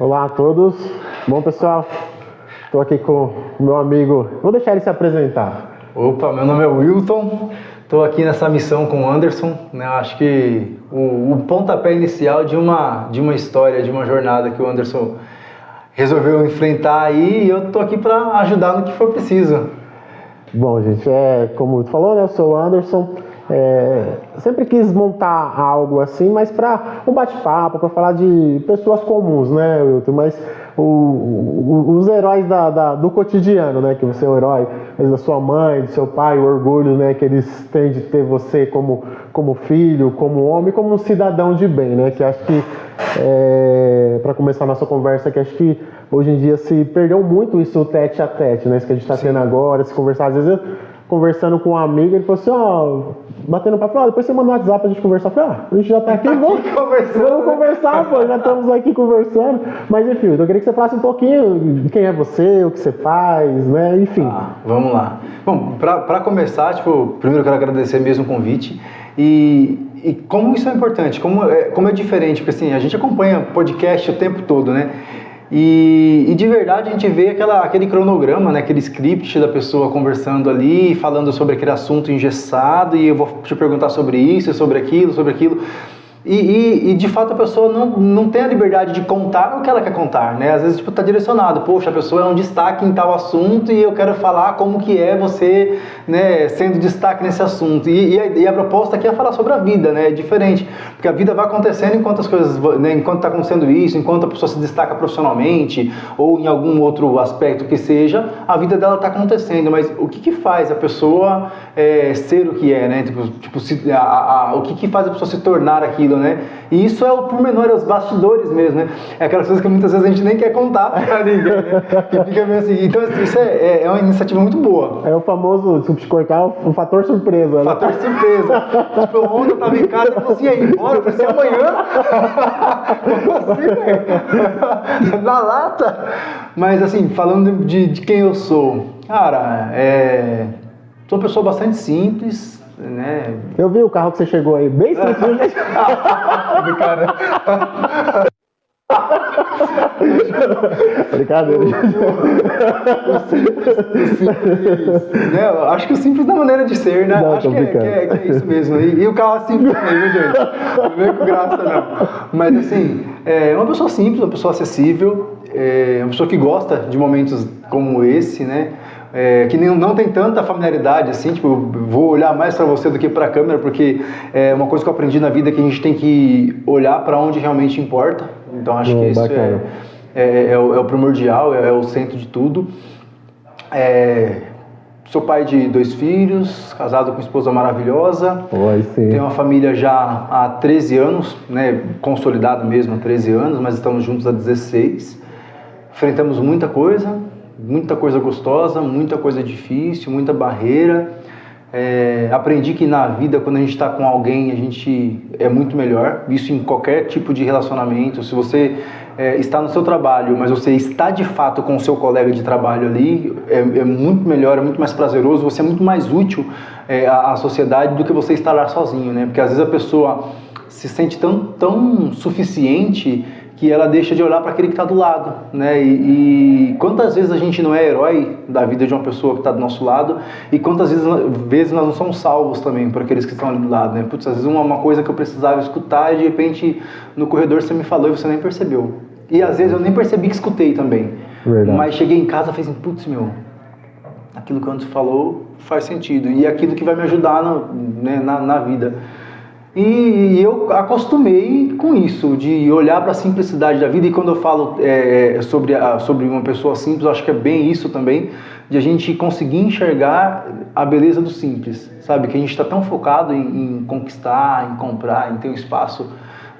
Olá a todos. Bom, pessoal, estou aqui com o meu amigo. Vou deixar ele se apresentar. Opa, meu nome é Wilton. Estou aqui nessa missão com o Anderson. Né? Acho que o pontapé inicial de uma história, de uma jornada que o Anderson resolveu enfrentar aí, e eu estou aqui para ajudar no que for preciso. Bom, gente, como tu falou, né? Eu sou o Anderson. Sempre quis montar algo assim, mas para um bate-papo, para falar de pessoas comuns, né, Wilton? Mas os heróis do cotidiano, né? Que você é o herói da sua mãe, do seu pai, o orgulho, né? Que eles têm de ter você como filho, como homem, como um cidadão de bem, né? Que acho que, para começar a nossa conversa, que acho que hoje em dia se perdeu muito isso tete a tete, né? Isso que a gente está tendo agora, se conversar, às vezes conversando com um amigo, ele falou assim, batendo papo, depois você manda um WhatsApp pra gente conversar. Eu falei, a gente já tá aqui, vamos conversar, pô, já estamos aqui conversando. Mas enfim, eu queria que você falasse um pouquinho de quem é você, o que você faz, né, enfim. Vamos lá. Bom, pra começar, primeiro eu quero agradecer mesmo o convite e como isso é importante, como é diferente, porque assim, a gente acompanha podcast o tempo todo, né? E de verdade a gente vê aquele cronograma, né, aquele script da pessoa conversando ali, falando sobre aquele assunto engessado, e eu vou te perguntar sobre isso, sobre aquilo. E de fato a pessoa não tem a liberdade de contar o que ela quer contar, né? Às vezes tá direcionado, poxa, a pessoa é um destaque em tal assunto e eu quero falar como que é você, né, sendo destaque nesse assunto. E a proposta aqui é falar sobre a vida, né? É diferente, porque a vida vai acontecendo enquanto as coisas, né, enquanto tá acontecendo isso, enquanto a pessoa se destaca profissionalmente ou em algum outro aspecto que seja, a vida dela tá acontecendo, mas o que faz a pessoa ser o que é, né? O que faz a pessoa se tornar aquilo, né? E isso é o pormenor, é os bastidores mesmo, né? É aquelas coisas que muitas vezes a gente nem quer contar pra ninguém, né? Que fica meio assim. Então isso é uma iniciativa muito boa. É o famoso, desculpa te cortar, o fator surpresa, né? Fator surpresa. Ontem eu tava em casa e falei assim, aí, bora, eu falei assim, amanhã? Como assim, velho? Na lata? Mas assim, falando de quem eu sou, cara, sou uma pessoa bastante simples, né? Eu vi o carro que você chegou aí, bem simples. Cara. Brincadeira. O simples, né? Acho que o simples da maneira de ser, né? Não, acho que é isso mesmo. E o carro é simples também, viu, gente? Não vem com graça, não. Mas assim, uma pessoa simples, uma pessoa acessível, uma pessoa que gosta de momentos como esse, né? Que não tem tanta familiaridade assim, tipo, eu vou olhar mais para você do que para a câmera, porque é uma coisa que eu aprendi na vida, que a gente tem que olhar para onde realmente importa. Então acho que isso é o primordial, é o centro de tudo. Sou pai de 2 filhos, casado com uma esposa maravilhosa. Tenho uma família já há 13 anos, né, consolidado mesmo há 13 anos, mas estamos juntos há 16. Enfrentamos muita coisa gostosa, muita coisa difícil, muita barreira. Aprendi que na vida, quando a gente está com alguém, a gente é muito melhor. Isso em qualquer tipo de relacionamento. Se você está no seu trabalho, mas você está de fato com o seu colega de trabalho ali, é muito melhor, é muito mais prazeroso, você é muito mais útil à sociedade do que você estar lá sozinho, né? Porque às vezes a pessoa se sente tão suficiente que ela deixa de olhar para aquele que está do lado, né? E quantas vezes a gente não é herói da vida de uma pessoa que está do nosso lado, e quantas vezes nós não somos salvos também por aqueles que estão ali do lado, né? Putz, às vezes uma coisa que eu precisava escutar e de repente no corredor você me falou e você nem percebeu. E às vezes eu nem percebi que escutei também. Verdade. Mas cheguei em casa e falei assim, putz, aquilo que o Anderson falou faz sentido, e é aquilo que vai me ajudar na vida. E eu acostumei com isso, de olhar para a simplicidade da vida. E quando eu falo sobre uma pessoa simples, eu acho que é bem isso também, de a gente conseguir enxergar a beleza do simples, sabe? Que a gente está tão focado em conquistar, em comprar, em ter um espaço,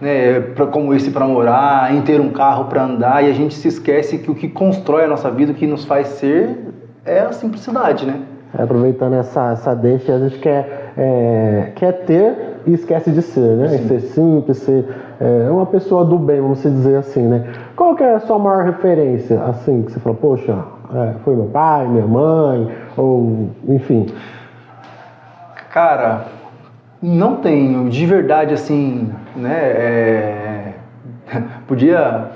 né, como esse para morar, em ter um carro para andar, e a gente se esquece que o que constrói a nossa vida, o que nos faz ser, é a simplicidade, né? Aproveitando essa deixa, a gente quer ter e esquece de ser, né? Ser simples, ser uma pessoa do bem, vamos dizer assim, né? Qual que é a sua maior referência, assim, que você falou, poxa, foi meu pai, minha mãe, ou enfim? Cara, não tenho, de verdade, assim, né? podia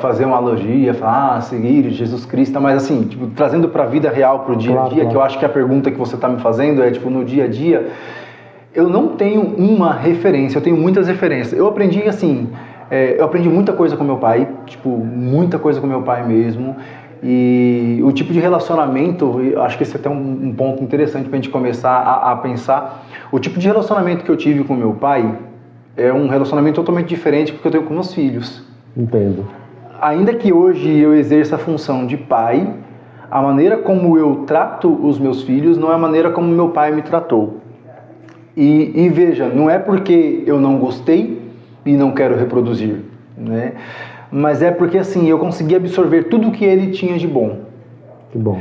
fazer uma analogia, falar, seguir Jesus Cristo, mas assim, tipo, trazendo para a vida real, para o dia a dia, que eu acho que a pergunta que você está me fazendo é, tipo, no dia a dia, eu não tenho uma referência, eu tenho muitas referências. Eu aprendi, assim, eu aprendi muita coisa com meu pai, tipo, muita coisa com meu pai mesmo, e o tipo de relacionamento, eu acho que esse é até um ponto interessante para a gente começar a pensar, o tipo de relacionamento que eu tive com meu pai é um relacionamento totalmente diferente do que eu tenho com meus filhos. Entendo. Ainda que hoje eu exerça a função de pai, a maneira como eu trato os meus filhos não é a maneira como meu pai me tratou. E veja, não é porque eu não gostei e não quero reproduzir, né? Mas é porque assim, eu consegui absorver tudo o que ele tinha de bom. Que bom.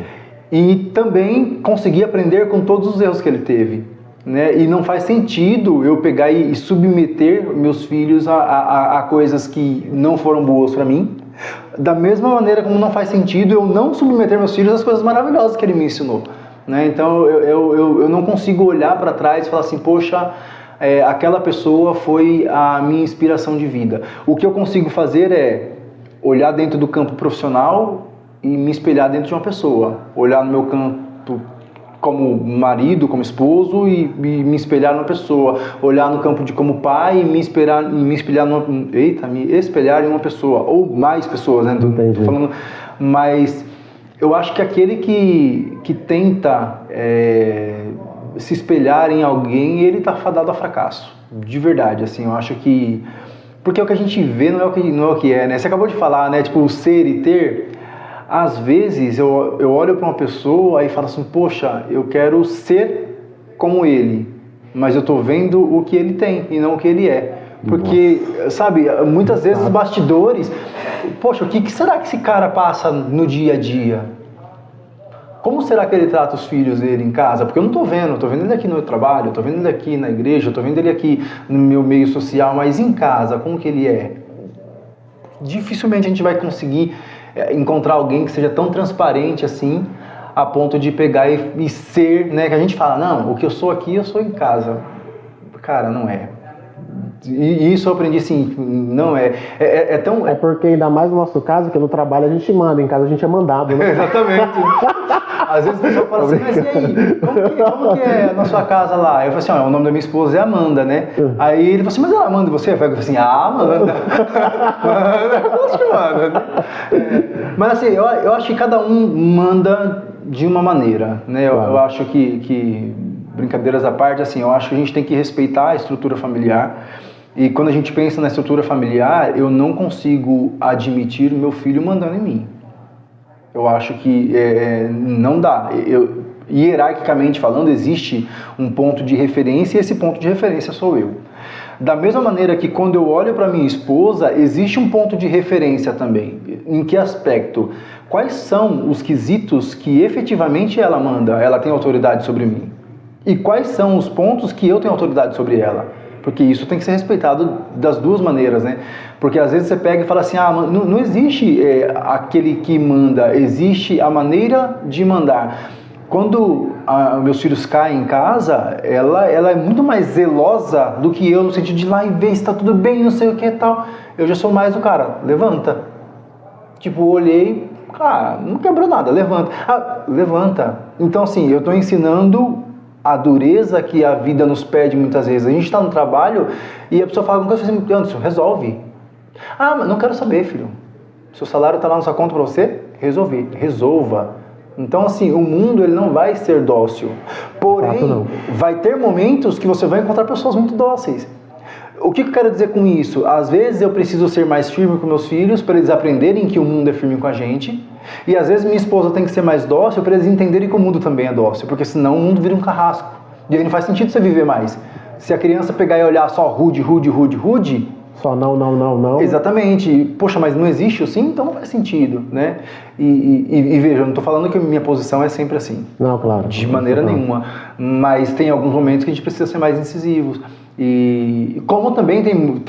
E também consegui aprender com todos os erros que ele teve. Né? E não faz sentido eu pegar e submeter meus filhos a coisas que não foram boas para mim, da mesma maneira como não faz sentido eu não submeter meus filhos às coisas maravilhosas que ele me ensinou. Né? Então eu não consigo olhar para trás e falar assim, poxa, aquela pessoa foi a minha inspiração de vida. O que eu consigo fazer é olhar dentro do campo profissional e me espelhar dentro de uma pessoa, olhar no meu campo como marido, como esposo e me espelhar numa pessoa, olhar no campo de como pai e me espelhar em uma pessoa ou mais pessoas, né? Tô falando, mas eu acho que aquele que tenta se espelhar em alguém, ele tá fadado a fracasso, de verdade, assim, eu acho que porque o que a gente vê não é o que é, né? Você acabou de falar, né? Tipo, o ser e ter. Às vezes eu olho para uma pessoa e falo assim, poxa, eu quero ser como ele, mas eu estou vendo o que ele tem e não o que ele é. Porque, sabe, muitas vezes os bastidores, poxa, o que será que esse cara passa no dia a dia? Como será que ele trata os filhos dele em casa? Porque eu não estou vendo, estou vendo ele aqui no meu trabalho, estou vendo ele aqui na igreja, estou vendo ele aqui no meu meio social, mas em casa, como que ele é? Dificilmente a gente vai conseguir encontrar alguém que seja tão transparente assim, a ponto de pegar e ser, né, que a gente fala, não, o que eu sou aqui, eu sou em casa. Cara, não é. E isso eu aprendi assim, não é. É tão... É porque ainda mais no nosso caso, que no trabalho a gente manda, em casa a gente é mandado, né? Exatamente. Às vezes o pessoal fala assim, mas e aí, como que é na sua casa lá? Eu falo assim, o nome da minha esposa é Amanda, né? Aí ele falou assim, mas ela manda em você? Eu falei assim, Amanda. Eu acho que manda, né? Mas assim, eu acho que cada um manda de uma maneira, né? Claro. Eu acho que, brincadeiras à parte, assim, eu acho que a gente tem que respeitar a estrutura familiar. E quando a gente pensa na estrutura familiar, eu não consigo admitir o meu filho mandando em mim. Eu acho que não dá. Hierarquicamente falando, existe um ponto de referência e esse ponto de referência sou eu. Da mesma maneira que quando eu olho para minha esposa, existe um ponto de referência também. Em que aspecto? Quais são os quesitos que efetivamente ela manda, ela tem autoridade sobre mim? E quais são os pontos que eu tenho autoridade sobre ela? Porque isso tem que ser respeitado das duas maneiras, né? Porque às vezes você pega e fala assim, não existe aquele que manda, existe a maneira de mandar. Quando meus filhos caem em casa, ela é muito mais zelosa do que eu, no sentido de ir lá e ver se está tudo bem, não sei o que e tal. Eu já sou mais o cara, levanta. Tipo, olhei, cara, não quebrou nada, levanta. Levanta. Então assim, eu estou ensinando a dureza que a vida nos pede muitas vezes. A gente está no trabalho e a pessoa fala alguma coisa assim, Anderson, resolve. Mas não quero saber, filho. Seu salário está lá na sua conta para você? Resolva. Então, assim, o mundo ele não vai ser dócil. Porém, vai ter momentos que você vai encontrar pessoas muito dóceis. O que eu quero dizer com isso? Às vezes eu preciso ser mais firme com meus filhos para eles aprenderem que o mundo é firme com a gente. E às vezes minha esposa tem que ser mais dócil para eles entenderem que o mundo também é dócil. Porque senão o mundo vira um carrasco. E aí não faz sentido você viver mais. Se a criança pegar e olhar só rude, só não. Exatamente. Poxa, mas não existe o sim? Então não faz sentido, né? E veja, eu não estou falando que a minha posição é sempre assim. Não, claro. De maneira nenhuma. Mas tem alguns momentos que a gente precisa ser mais incisivos. E como também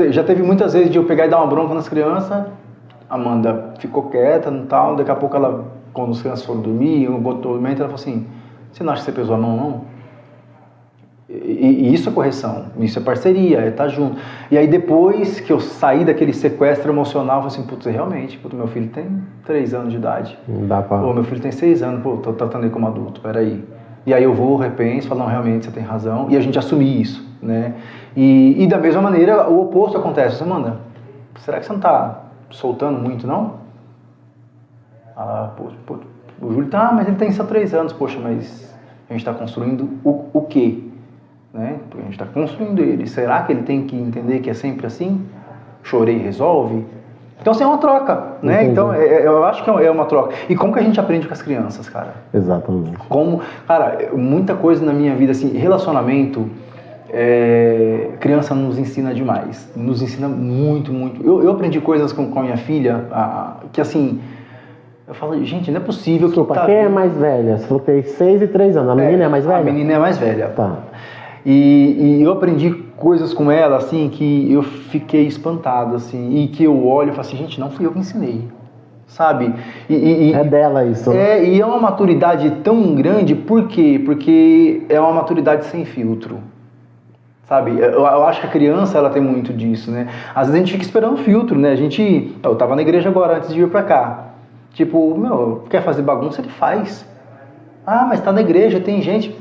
já teve muitas vezes de eu pegar e dar uma bronca nas crianças, Amanda ficou quieta e tal, daqui a pouco ela, quando as crianças foram dormir, eu botou o ela falou assim, você não acha que você pesou a mão, não? E isso é correção, isso é parceria, é estar junto. E aí depois que eu saí daquele sequestro emocional, eu falei assim, putz, realmente, meu filho tem 3 anos de idade. Não dá pra... Pô, meu filho tem 6 anos, pô, tô tratando ele como adulto, peraí. E aí eu vou, repenso, falo, não, realmente você tem razão, e a gente assumir isso, né? E da mesma maneira, o oposto acontece. Amanda, será que você não tá soltando muito, não? Pô, o Júlio tá, mas ele tem só 3 anos, poxa, mas a gente tá construindo o quê? Né? Porque a gente está construindo ele. Será que ele tem que entender que é sempre assim? Chorei e resolve? Então, assim, é uma troca, né? Entendi. Então, eu acho que é uma troca. E como que a gente aprende com as crianças, cara? Exatamente. Cara, muita coisa na minha vida, assim, relacionamento, criança nos ensina demais. Nos ensina muito, muito. Eu aprendi coisas com a minha filha, que assim... Eu falo, gente, não é possível que... Desculpa, quem é mais velha? Você falou que tem 6 e 3 anos. A menina é mais velha? A menina é mais velha. Tá. E eu aprendi coisas com ela, assim, que eu fiquei espantado, assim, e que eu olho e falo assim, gente, não fui eu que ensinei, sabe? É dela isso. E é uma maturidade tão grande, por quê? Porque é uma maturidade sem filtro, sabe? Eu acho que a criança, ela tem muito disso, né? Às vezes a gente fica esperando filtro, né? Eu tava na igreja agora, antes de vir pra cá, tipo, quer fazer bagunça, ele faz. Ah, mas tá na igreja, tem gente...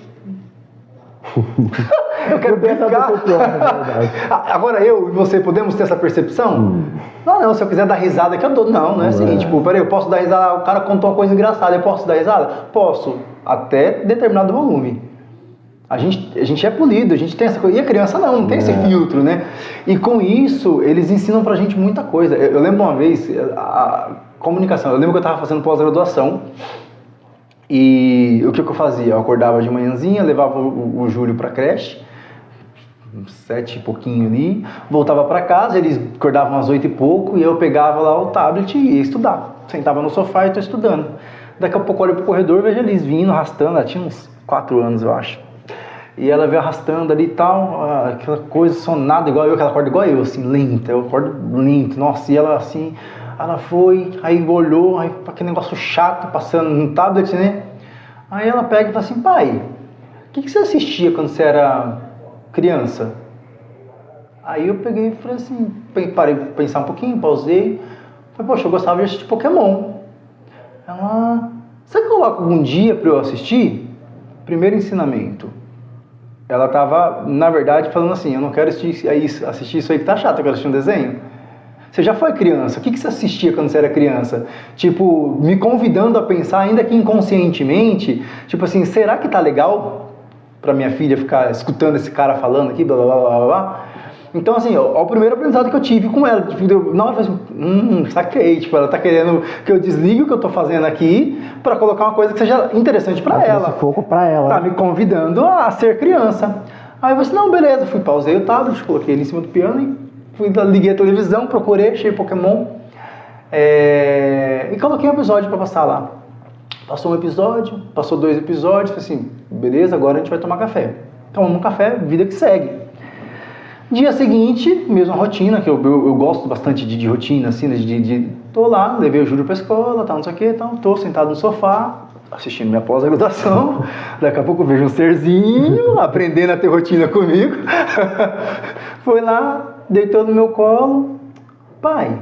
Eu quero brincar. Agora eu e você podemos ter essa percepção? Não, se eu quiser dar risada aqui eu dou. Não é assim, tipo, peraí, eu posso dar risada, o cara contou uma coisa engraçada, eu posso dar risada? Posso, até determinado volume. A gente é polido, a gente tem essa coisa, e a criança não tem esse filtro, né? E com isso, eles ensinam pra gente muita coisa. Eu lembro uma vez, a comunicação, eu lembro que eu tava fazendo pós-graduação, e o que eu fazia? Eu acordava de manhãzinha, levava o Júlio pra creche, 7 e pouquinho ali, voltava pra casa, eles acordavam às 8 e pouco, e eu pegava lá o tablet e ia estudar. Sentava no sofá e tô estudando. Daqui a pouco eu olho pro corredor, vejo eles vindo, arrastando, ela tinha uns 4 anos, eu acho. E ela veio arrastando ali e tal, aquela coisa sonada igual eu, que ela acorda igual eu, assim, lenta, eu acordo lento, nossa, e ela assim... Ela foi, aí olhou, aí aquele negócio chato passando no tablet, né? Aí ela pega e fala assim, pai, o que você assistia quando você era criança? Aí eu peguei e falei assim, parei pra pensar um pouquinho, pausei. Falei, poxa, eu gostava de assistir Pokémon. Ela, você coloca algum dia pra eu assistir? Primeiro ensinamento. Ela tava, na verdade, falando assim, eu não quero assistir isso aí que tá chato, eu quero assistir um desenho. Você já foi criança? O que você assistia quando você era criança? Tipo, me convidando a pensar, ainda que inconscientemente, tipo assim, será que tá legal pra minha filha ficar escutando esse cara falando aqui, blá, blá, blá, blá, blá? Então, assim, ó, o primeiro aprendizado que eu tive com ela, tipo, na hora eu falei assim, saquei, tipo, ela tá querendo que eu desligue o que eu tô fazendo aqui pra colocar uma coisa que seja interessante pra ela. Foco pra ela. Tá me convidando a ser criança. Aí eu falei assim, não, beleza, fui, pausei o tablet, coloquei ele em cima do piano e liguei a televisão, procurei, achei Pokémon e coloquei um episódio para passar lá. Passou um episódio, passou 2 episódios, falei assim, beleza, agora a gente vai tomar café. Tomamos um café, vida que segue. Dia seguinte, mesma rotina, que eu gosto bastante de rotina, assim, tô lá, levei o Júlio pra escola, tal, não sei o que, tal, tô sentado no sofá, assistindo minha pós-graduação, daqui a pouco eu vejo um serzinho aprendendo a ter rotina comigo. Foi lá, deitou no meu colo, pai,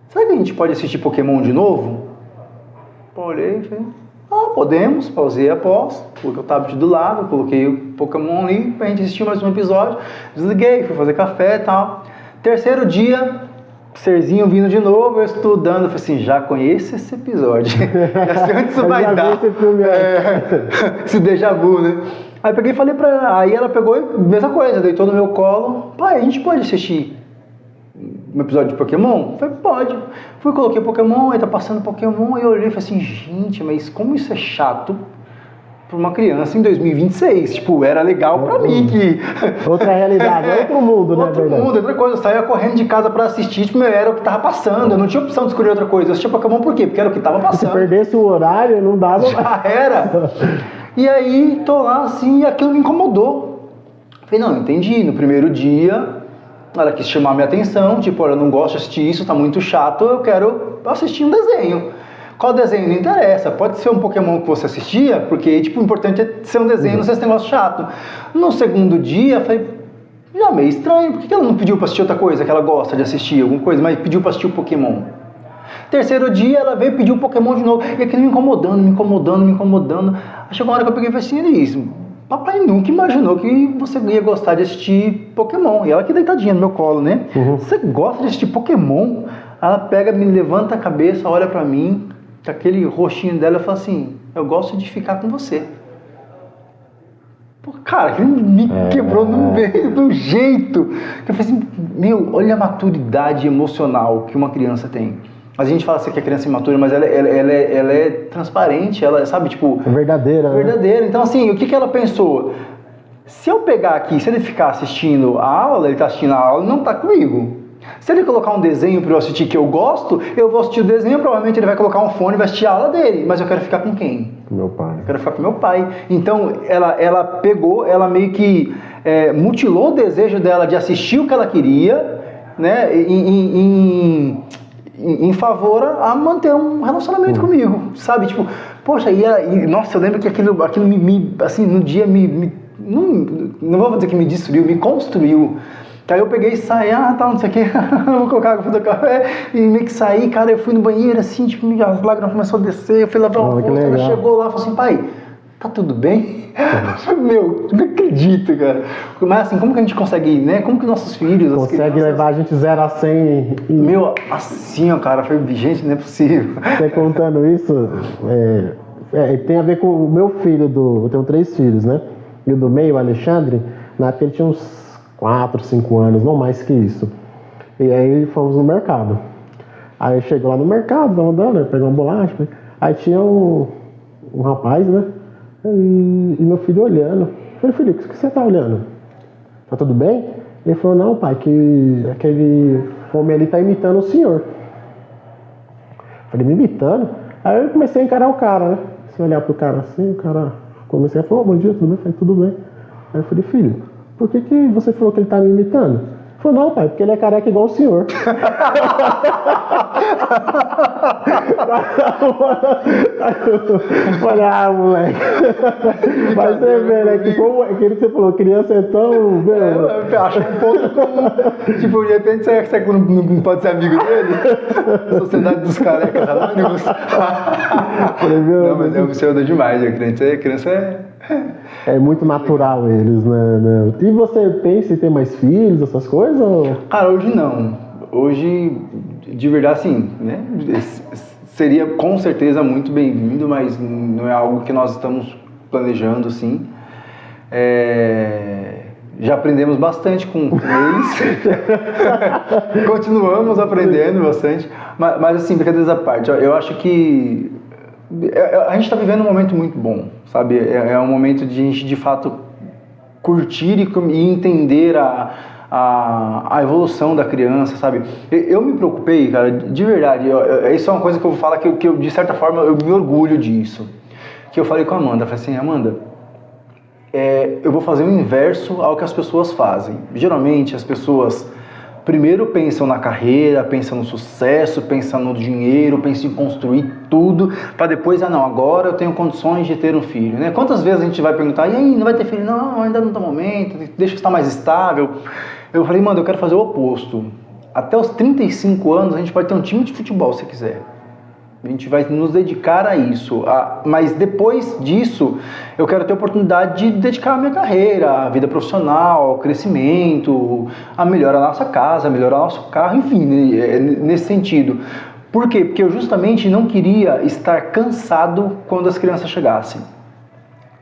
será que a gente pode assistir Pokémon de novo? Olhei e falei, podemos, pausei a pós, coloquei o tablet do lado, coloquei o Pokémon ali, pra gente assistir mais um episódio, desliguei, fui fazer café e tal. Terceiro dia, serzinho vindo de novo, eu estudando, eu falei assim, já conheço esse episódio, já sei onde isso vai dar, esse déjà vu, né? Aí peguei e falei pra ela, aí ela pegou e mesma coisa, deitou no meu colo, pai, a gente pode assistir um episódio de Pokémon? Eu falei, pode. Fui, coloquei Pokémon, aí tá passando Pokémon, e eu olhei e falei assim, gente, mas como isso é chato pra uma criança em 2026, tipo, era legal pra mim que... Outra realidade, outro mundo, né? Outro mundo, outra coisa, eu saía correndo de casa pra assistir, tipo, era o que tava passando, eu não tinha opção de escolher outra coisa, eu assistia Pokémon por quê? Porque era o que tava passando. Se perdesse o horário, não dava... Já era! E aí, tô lá assim, e aquilo me incomodou. Falei, não, entendi, no primeiro dia, ela quis chamar minha atenção, tipo, olha, eu não gosto de assistir isso, tá muito chato, eu quero assistir um desenho. Qual desenho? Não interessa. Pode ser um Pokémon que você assistia, porque tipo, o importante é ser um desenho, não ser esse negócio chato. No segundo dia, eu falei, já meio estranho. Por que ela não pediu pra assistir outra coisa que ela gosta de assistir, alguma coisa, mas pediu pra assistir o Pokémon? Terceiro dia, ela veio pedir o Pokémon de novo. E aquilo me incomodando. Aí chegou uma hora que eu peguei e falei assim, Elis, papai nunca imaginou que você ia gostar de assistir Pokémon. E ela aqui deitadinha no meu colo, né? Você gosta de assistir Pokémon? Ela pega, me levanta a cabeça, olha pra mim, com aquele rostinho dela e fala assim, eu gosto de ficar com você. Pô, cara, aquilo me quebrou no meio do jeito. Eu falei assim, meu, olha a maturidade emocional que uma criança tem. Mas a gente fala assim que a criança é imatura, mas ela é transparente, ela, sabe, tipo... É verdadeira, né? Verdadeira. Então, assim, o que ela pensou? Se eu pegar aqui, se ele ficar assistindo a aula, ele tá assistindo a aula e não tá comigo. Se ele colocar um desenho para eu assistir que eu gosto, eu vou assistir o desenho, provavelmente ele vai colocar um fone e vai assistir a aula dele. Mas eu quero ficar com quem? Com meu pai. Eu quero ficar com meu pai. Então, ela pegou, ela meio que mutilou o desejo dela de assistir o que ela queria, né, em favor a manter um relacionamento comigo, sabe? Tipo, poxa, nossa, eu lembro que aquilo assim, no dia não vou dizer que me destruiu, me construiu. Aí eu peguei e saí, não sei o que, vou colocar água pro café, e meio que saí, cara, eu fui no banheiro assim, tipo, as lágrimas começaram a descer, eu fui lavar o rosto, ela chegou lá e falou assim, pai, tá tudo bem? Meu, não acredito, cara. Mas assim, como que a gente consegue, né? Como que nossos filhos... Consegue levar a gente 0 a 100... Meu, assim, ó, cara, foi, gente, não é possível. Você contando isso, tem a ver com o meu filho, eu tenho 3 filhos, né? E o do meio, o Alexandre, na época ele tinha uns 4, 5 anos, não mais que isso. E aí fomos no mercado. Aí chegou lá no mercado, tava andando, pegou uma bolacha. Aí tinha um rapaz, né? E meu filho olhando. Eu falei, filho, o que você tá olhando? Tá tudo bem? Ele falou, não, pai, que aquele homem ali tá imitando o senhor. Eu falei, me imitando? Aí eu comecei a encarar o cara, né? Se olhar pro cara assim, o cara comecei a falar, bom dia, tudo bem? Eu falei, tudo bem. Aí eu falei, filho, por que você falou que ele tá me imitando? Ele falou, não, pai, porque ele é careca igual o senhor. Olha, moleque. Mas você vê, né? Aquilo que você falou, criança é tão. Eu acho um ponto comum. Tipo, de repente você não pode ser amigo dele. Sociedade dos carecas anônimos. Não, mas é absurdo demais. A criança é muito natural eles, né? E você pensa em ter mais filhos, essas coisas? Ou... Cara, hoje não. Hoje, de verdade, sim, né? Seria com certeza muito bem-vindo, mas não é algo que nós estamos planejando, sim. Já aprendemos bastante com eles. Continuamos aprendendo bastante. Mas assim, brincadeiras à parte, eu acho que a gente está vivendo um momento muito bom, sabe? É um momento de a gente, de fato, curtir e entender a evolução da criança, sabe? Eu me preocupei, cara, de verdade. Isso é uma coisa que eu vou falar que eu, de certa forma, eu me orgulho disso. Que eu falei com a Amanda, falei assim, Amanda, eu vou fazer o inverso ao que as pessoas fazem. Geralmente, as pessoas primeiro pensam na carreira, pensam no sucesso, pensam no dinheiro, pensam em construir tudo, para depois, agora eu tenho condições de ter um filho, né? Quantas vezes a gente vai perguntar, e aí, não vai ter filho? Não, ainda não está no momento, deixa que está mais estável. Eu falei, mano, eu quero fazer o oposto. Até os 35 anos a gente pode ter um time de futebol, se quiser. A gente vai nos dedicar a isso. Mas depois disso, eu quero ter a oportunidade de dedicar a minha carreira, a vida profissional, ao crescimento, a melhorar a nossa casa, a melhorar o nosso carro, enfim, nesse sentido. Por quê? Porque eu justamente não queria estar cansado quando as crianças chegassem.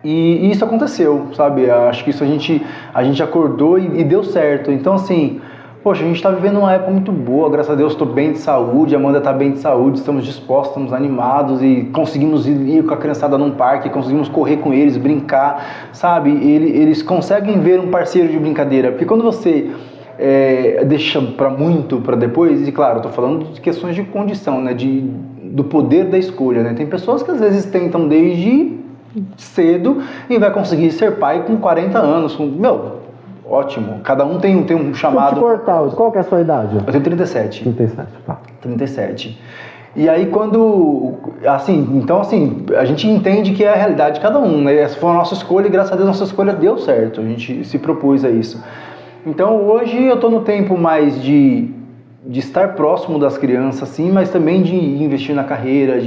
E isso aconteceu, sabe? Acho que isso a gente acordou e deu certo. Então, assim, poxa, a gente está vivendo uma época muito boa, graças a Deus estou bem de saúde, a Amanda está bem de saúde, estamos dispostos, estamos animados e conseguimos ir com a criançada num parque, conseguimos correr com eles, brincar, sabe? Eles conseguem ver um parceiro de brincadeira, porque quando você deixa para depois, e claro, estou falando de questões de condição, né? Do poder da escolha, né? Tem pessoas que às vezes tentam desde cedo e vai conseguir ser pai com 40 anos, ótimo, cada um tem um chamado. Qual que é a sua idade? Eu tenho 37. 37, tá. 37. E aí quando, assim, então assim, a gente entende que é a realidade de cada um, né? Essa foi a nossa escolha e graças a Deus nossa escolha deu certo, a gente se propôs a isso. Então hoje eu estou no tempo mais de estar próximo das crianças, sim, mas também de investir na carreira,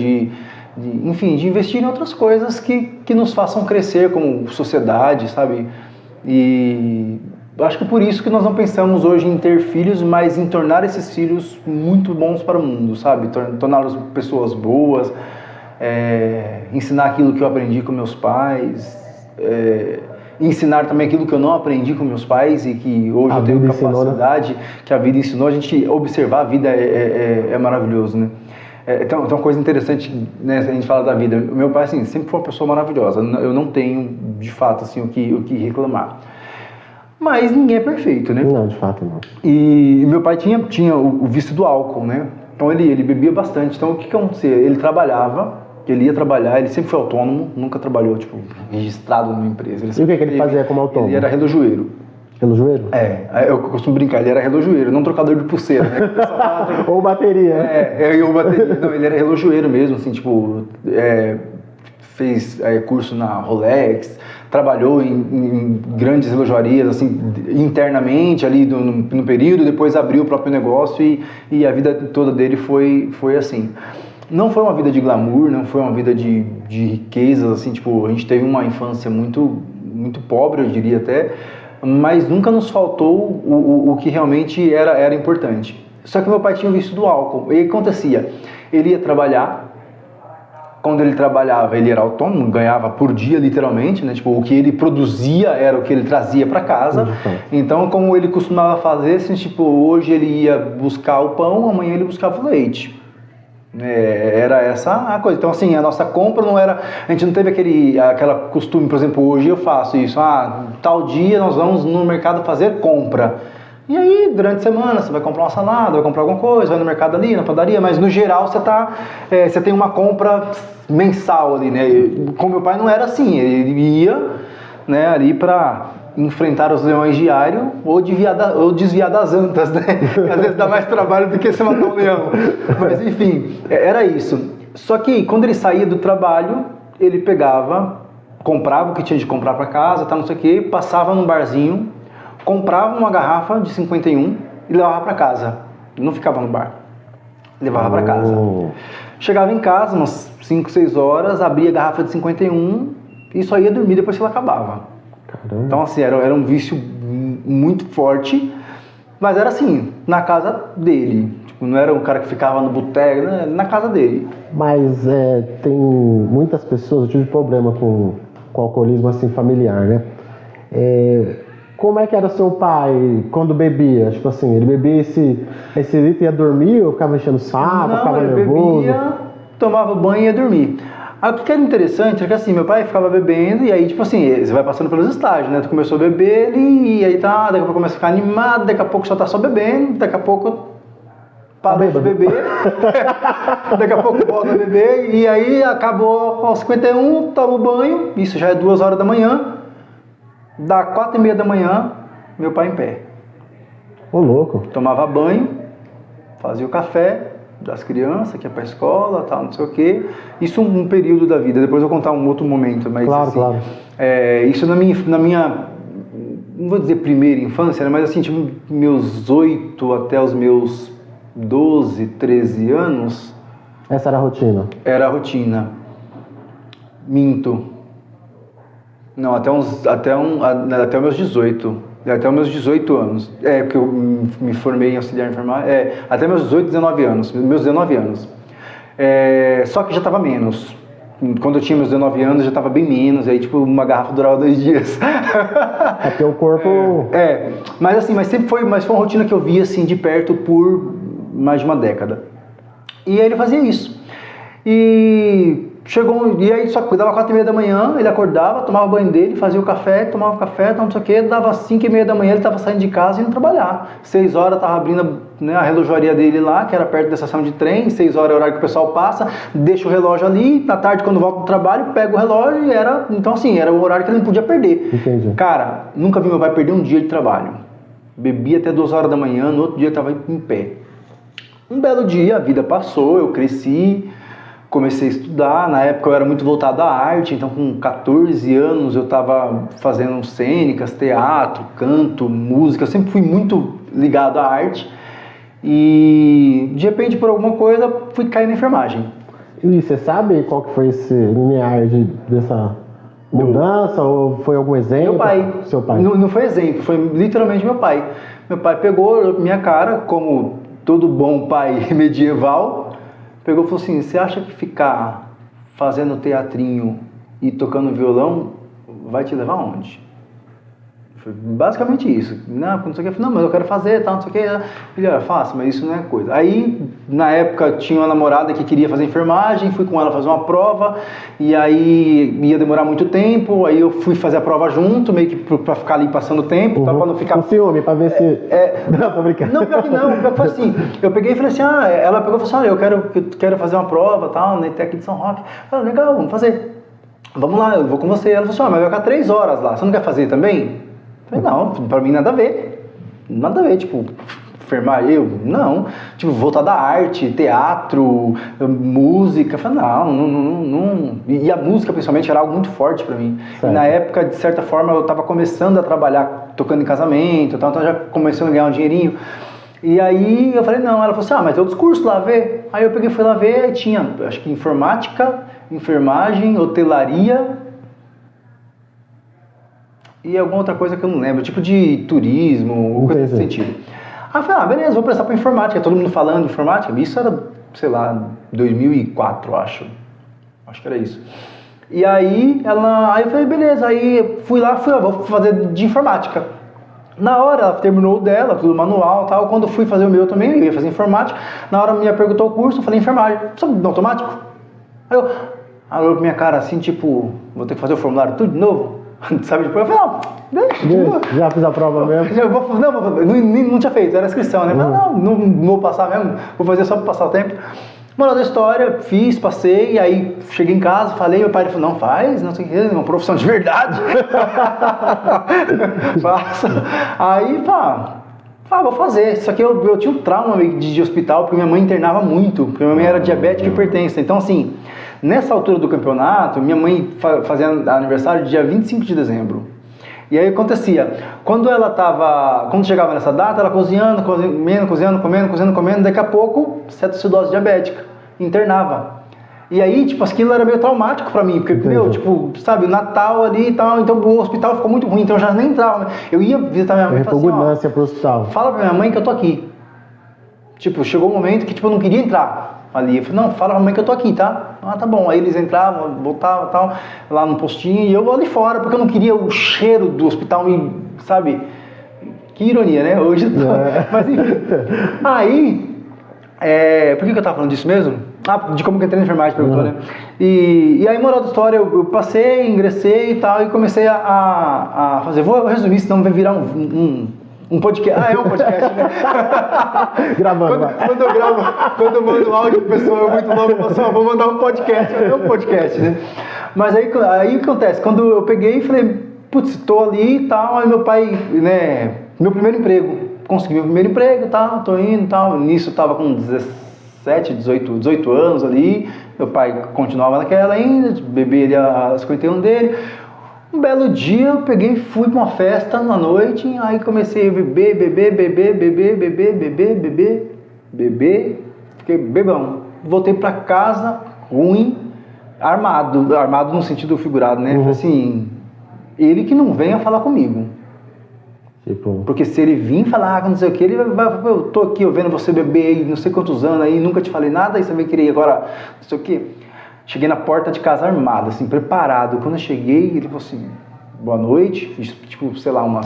enfim, de investir em outras coisas que nos façam crescer como sociedade, sabe? E acho que por isso que nós não pensamos hoje em ter filhos, mas em tornar esses filhos muito bons para o mundo, sabe? Torná-los pessoas boas, ensinar aquilo que eu aprendi com meus pais, ensinar também aquilo que eu não aprendi com meus pais e que hoje eu tenho capacidade, que a vida ensinou. A gente observar a vida é maravilhoso, né? Então, uma coisa interessante, né, a gente fala da vida. O meu pai, assim, sempre foi uma pessoa maravilhosa. Eu não tenho, de fato, assim, o que reclamar. Mas ninguém é perfeito, né? Não, de fato não. E meu pai tinha o vício do álcool, né? Então ele bebia bastante. Então o que acontecia? Ele trabalhava, ele ia trabalhar, ele sempre foi autônomo, nunca trabalhou, tipo, registrado numa empresa. E o que ele fazia como autônomo? Ele era relojoeiro. Relojoeiro? Eu costumo brincar, ele era relojoeiro, não trocador de pulseira, né? Ou bateria. Ou bateria. Não, ele era relojoeiro mesmo, assim, tipo, fez curso na Rolex, trabalhou em grandes relojoarias, assim, internamente ali no período, depois abriu o próprio negócio e a vida toda dele foi assim. Não foi uma vida de glamour, não foi uma vida de riquezas, assim, tipo, a gente teve uma infância muito, muito pobre, eu diria até, mas nunca nos faltou o que realmente era importante. Só que meu pai tinha o vício do álcool. E o que acontecia? Ele ia trabalhar, quando ele trabalhava ele era autônomo, ganhava por dia literalmente, né? Tipo, o que ele produzia era o que ele trazia para casa. Então, como ele costumava fazer, assim, tipo, hoje ele ia buscar o pão, amanhã ele buscava o leite. Era essa a coisa. Então, assim, a nossa compra não era... A gente não teve aquela costume, por exemplo, hoje eu faço isso. Tal dia nós vamos no mercado fazer compra. E aí, durante a semana, você vai comprar uma salada, vai comprar alguma coisa, vai no mercado ali, na padaria, mas no geral você tem uma compra mensal ali, né? Com meu pai não era assim, ele ia, né, ali para enfrentar os leões diário ou desviar das antas, né? Às vezes dá mais trabalho do que você matar um leão. Mas enfim, era isso. Só que quando ele saía do trabalho, ele comprava o que tinha de comprar para casa, não sei o quê, passava num barzinho, comprava uma garrafa de 51 e levava para casa. Não ficava no bar. Levava para casa. Chegava em casa, umas 5, 6 horas, abria a garrafa de 51 e só ia dormir depois que ela acabava. Caramba. Então, assim, era um vício muito forte, mas era assim, na casa dele. Tipo, não era um cara que ficava no boteco, né? Na casa dele. Mas tem muitas pessoas, eu tive problema com alcoolismo assim, familiar, né? Como é que era seu pai quando bebia? Tipo assim, ele bebia esse litro e ia dormir ou ficava enchendo o saco, ficava nervoso? Bebia, tomava banho e ia dormir. Aí o que era interessante é que assim, meu pai ficava bebendo e aí tipo assim, você vai passando pelos estágios, né? Tu começou a beber e aí daqui a pouco começa a ficar animado, daqui a pouco só tá só bebendo, daqui a pouco parou de beber, daqui a pouco volta a beber e aí acabou aos 51, toma o banho, isso já é 2 horas da manhã. Da 4h30 da manhã, meu pai em pé. Ô, louco. Tomava banho, fazia o café das crianças, que ia pra escola, tal, não sei o quê. Isso um período da vida, depois eu vou contar um outro momento. Mas, claro, assim, claro. Isso na minha, não vou dizer primeira infância, né, mas assim, tipo, meus 8 até os meus 12, 13 anos... Essa era a rotina? Era a rotina. Minto. Não, até os meus 18. Até os meus 18 anos. Porque eu me formei em auxiliar enfermagem. Até meus 18, 19 anos. Meus 19 anos. Só que já estava menos. Quando eu tinha meus 19 anos, já estava bem menos. Aí, tipo, uma garrafa durava 2 dias. Porque o corpo... Mas assim, sempre foi uma rotina que eu via, assim, de perto por mais de uma década. E aí ele fazia isso. E aí só que dava 4h30 da manhã, ele acordava, tomava o banho dele, fazia o café, tomava café, não sei o que, dava 5h30 da manhã, ele estava saindo de casa e indo trabalhar. 6 horas estava abrindo, né, a relojoaria dele lá, que era perto da estação de trem, 6 horas é o horário que o pessoal passa, deixa o relógio ali, na tarde quando volta do trabalho, pega o relógio e então assim, era o horário que ele não podia perder. Entendi. Cara, nunca vi meu pai perder um dia de trabalho. Bebia até 2 horas da manhã, no outro dia estava em pé. Um belo dia, a vida passou, eu cresci, comecei a estudar. Na época eu era muito voltado à arte, então com 14 anos eu estava fazendo cênicas, teatro, canto, música. Eu sempre fui muito ligado à arte e de repente, por alguma coisa, fui cair na enfermagem. E você sabe qual que foi esse linear dessa mudança ou foi algum exemplo? Meu pai. Seu pai? Não foi exemplo, foi literalmente meu pai. Meu pai pegou, olhou pra minha cara, como todo bom pai medieval, pegou e falou assim: você acha que ficar fazendo teatrinho e tocando violão vai te levar aonde? Foi basicamente isso. Não sei o que. Não, mas eu quero fazer, tal, não sei o que. Filha, faça, mas isso não é coisa. Aí, na época, tinha uma namorada que queria fazer enfermagem, fui com ela fazer uma prova, e aí ia demorar muito tempo, aí eu fui fazer a prova junto, meio que pra ficar ali passando tempo, tá, pra não ficar... Com ciúme, pra ver se... Não, tô brincando. Não, pior que não, pior que foi assim. Eu peguei e falei assim, ela pegou e falou assim, olha, eu quero fazer uma prova, tal, na ETEC de São Roque. Eu falei, legal, vamos fazer. Vamos lá, eu vou com você. Ela falou assim, mas vai ficar 3 horas lá, você não quer fazer também? Eu falei, não, pra mim nada a ver. Nada a ver, tipo, enfermar não. Tipo, voltar da arte, teatro, música. Eu falei, não. E a música, principalmente, era algo muito forte pra mim. E na época, de certa forma, eu tava começando a trabalhar tocando em casamento, tal, então já começando a ganhar um dinheirinho. E aí eu falei, não. Ela falou assim, mas tem outros cursos lá, ver. Aí eu peguei e fui lá ver, tinha, acho que informática, enfermagem, hotelaria... e alguma outra coisa que eu não lembro, tipo de turismo, coisa nesse sentido. Aí eu falei, beleza, vou prestar para informática, todo mundo falando de informática, isso era, sei lá, 2004, acho que era isso. E aí, aí eu falei, beleza, aí fui lá, vou fazer de informática. Na hora, ela terminou o dela, tudo manual e tal, quando eu fui fazer o meu também, eu ia fazer informática, na hora me perguntou o curso, eu falei enfermagem, sabe, no automático? Aí eu olhou pra minha cara assim, tipo, vou ter que fazer o formulário tudo de novo? Sabe, depois eu falei, deixa. Já fiz a prova mesmo? Não tinha feito, era inscrição, né? Não vou passar mesmo, vou fazer só para passar o tempo. Moral da história, fiz, passei, aí cheguei em casa, falei, meu pai falou, não faz, não sei o que, é uma profissão de verdade. Faça. Aí, vou fazer. Só que eu tinha um trauma de hospital, porque minha mãe internava muito, porque minha mãe era diabética e hipertensa. Então, assim, nessa altura do campeonato, minha mãe fazia aniversário dia 25 de dezembro. E aí acontecia, quando chegava nessa data, ela cozinhando, comendo, daqui a pouco, cetoacidose diabética, internava. E aí, tipo, aquilo era meio traumático pra mim, porque, tipo, sabe, o Natal ali e tal, então o hospital ficou muito ruim, então eu já nem entrava. Eu ia visitar minha mãe e falava assim, pro hospital. Fala pra minha mãe que eu tô aqui. Tipo, chegou um momento que, tipo, eu não queria entrar ali. Eu falei, não, fala pra mãe que eu tô aqui, tá? Tá bom. Aí eles entravam, voltavam, tal, lá no postinho, e eu ali fora, porque eu não queria o cheiro do hospital sabe? Que ironia, né? Hoje eu tô... Mas enfim. Aí, por que eu tava falando disso mesmo? De como que eu entrei na enfermagem, perguntou, né? E aí, moral da história, eu passei, ingressei e tal, e comecei a fazer. Vou resumir, senão vai virar um podcast. É um podcast, né? Gravando. Quando eu mando áudio pro pessoal, eu muito louco, eu falo, vou mandar um podcast. É um podcast, né? Mas aí o que acontece? Quando eu peguei e falei, putz, tô ali e tal, aí meu pai, né? Meu primeiro emprego. Consegui meu primeiro emprego e tal, tô indo e tal. Nisso eu tava com 18 anos ali. Meu pai continuava naquela ainda, bebê ele a 51 dele. Um belo dia eu peguei e fui pra uma festa na noite, aí comecei a beber, fiquei bebão. Voltei pra casa, ruim, armado no sentido figurado, né? Assim, ele que não venha falar comigo. Tipo... Porque se ele vir falar, não sei o que, ele vai, eu tô aqui, eu vendo você beber aí, não sei quantos anos aí, nunca te falei nada, aí você vai querer agora, não sei o que. Cheguei na porta de casa armado, assim, preparado. Quando eu cheguei, ele falou assim, boa noite, tipo, sei lá, uma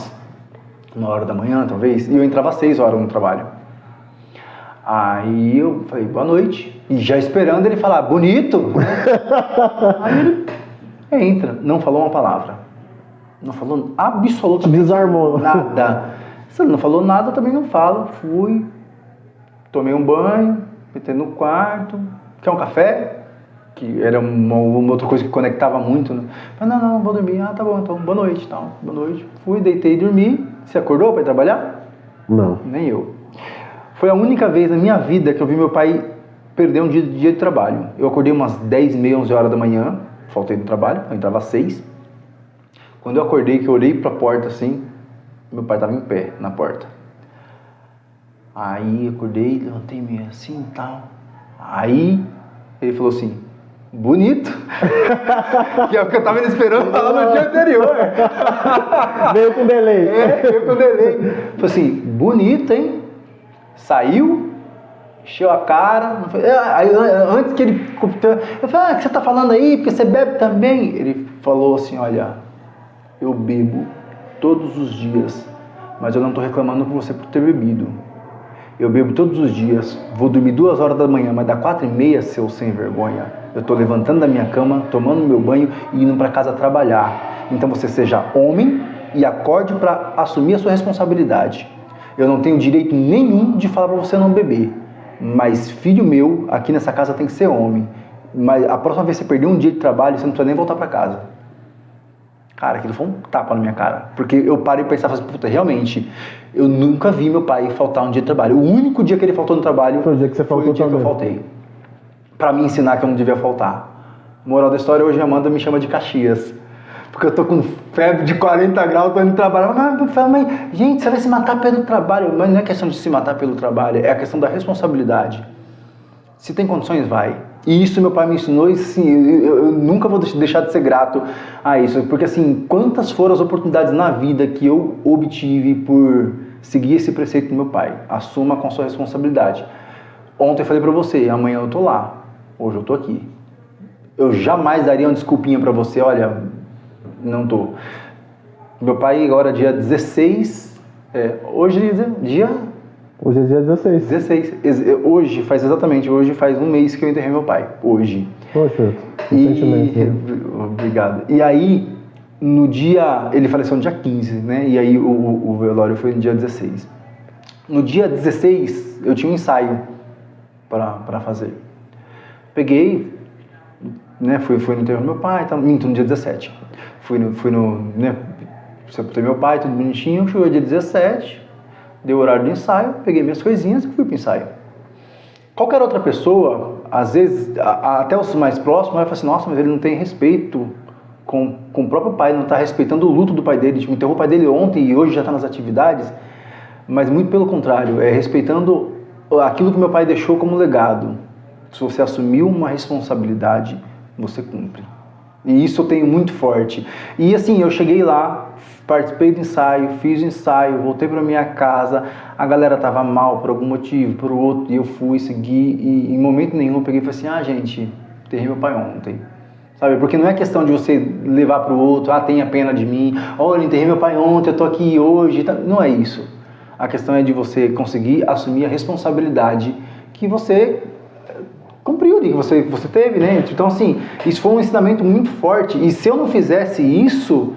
hora da manhã, talvez, e eu entrava às 6 horas no trabalho. Aí eu falei, boa noite, e já esperando ele falar, bonito, né? Aí ele entra, não falou uma palavra, não falou absolutamente Desarmou. Nada. Se ele não falou nada, eu também não falo. Fui, tomei um banho, entrei no quarto, quer um café? Que era uma outra coisa que conectava muito, né? Falei, não, vou dormir. Tá bom, então, boa noite, tal. Boa noite. Fui, deitei e dormi. Você acordou para ir trabalhar? Não. Nem eu. Foi a única vez na minha vida que eu vi meu pai perder um dia de trabalho. Eu acordei umas 10, meia, 11 horas da manhã, faltei do trabalho, eu entrava às 6. Quando eu acordei, que eu olhei pra porta assim, meu pai estava em pé na porta. Aí eu acordei, levantei meio assim e tal. Aí ele falou assim, bonito. Que é o que eu estava esperando falar no dia anterior. Veio com delay. Veio com delay. Falei assim, bonito, hein? Saiu, encheu a cara. Aí, antes que ele... Eu falei, o que você está falando aí? Porque você bebe também. Ele falou assim, olha, eu bebo todos os dias, mas eu não estou reclamando com você por ter bebido. Eu bebo todos os dias, vou dormir 2 horas da manhã, mas dá 4h30, seu sem vergonha. Eu estou levantando da minha cama, tomando meu banho e indo para casa trabalhar. Então você seja homem e acorde para assumir a sua responsabilidade. Eu não tenho direito nenhum de falar para você não beber, mas filho meu, aqui nessa casa tem que ser homem. Mas a próxima vez que você perder um dia de trabalho, você não precisa nem voltar para casa. Cara, aquilo foi um tapa na minha cara. Porque eu parei e pensava assim, puta, realmente, eu nunca vi meu pai faltar um dia de trabalho. O único dia que ele faltou no trabalho foi o dia que você faltou foi o dia também. que eu faltei. Pra me ensinar que eu não devia faltar. Moral da história, hoje a Amanda me chama de Caxias. Porque eu tô com febre de 40 graus, tô indo trabalhar. Mas, gente, você vai se matar pelo trabalho. Mas não é questão de se matar pelo trabalho, é a questão da responsabilidade. Se tem condições, vai. E isso meu pai me ensinou e sim, eu nunca vou deixar de ser grato a isso. Porque assim, quantas foram as oportunidades na vida que eu obtive por seguir esse preceito do meu pai? Assuma com sua responsabilidade. Ontem eu falei pra você, amanhã eu tô lá, hoje eu tô aqui. Eu jamais daria uma desculpinha pra você, olha, não tô. Meu pai agora dia 16, hoje é dia 16. 16. Hoje faz um mês que eu enterrei meu pai. Hoje. Poxa, recentemente. Obrigado. E aí, no dia... Ele faleceu no dia 15, né? E aí o velório foi no dia 16. No dia 16, eu tinha um ensaio para fazer. Peguei, né? Fui no enterro do meu pai, minto, no dia 17. Fui no né? Sepultei meu pai, tudo bonitinho. Chegou dia 17... Deu o horário do ensaio, peguei minhas coisinhas e fui pro ensaio. Qualquer outra pessoa, às vezes, até os mais próximos, vai falar assim, nossa, mas ele não tem respeito com o próprio pai, não está respeitando o luto do pai dele, tipo, enterrou o pai dele ontem e hoje já está nas atividades, mas muito pelo contrário, é respeitando aquilo que meu pai deixou como legado. Se você assumiu uma responsabilidade, você cumpre. E isso eu tenho muito forte. E assim, eu cheguei lá, participei do ensaio, fiz o ensaio, voltei para minha casa, a galera tava mal por algum motivo, por outro, e eu fui, segui, e em momento nenhum eu peguei e falei assim, gente, enterrei meu pai ontem. Sabe, porque não é questão de você levar para o outro, tenha pena de mim, olha, enterrei meu pai ontem, eu tô aqui hoje, não é isso. A questão é de você conseguir assumir a responsabilidade que você cumpriu, que você teve, né? Então, assim, isso foi um ensinamento muito forte. E se eu não fizesse isso,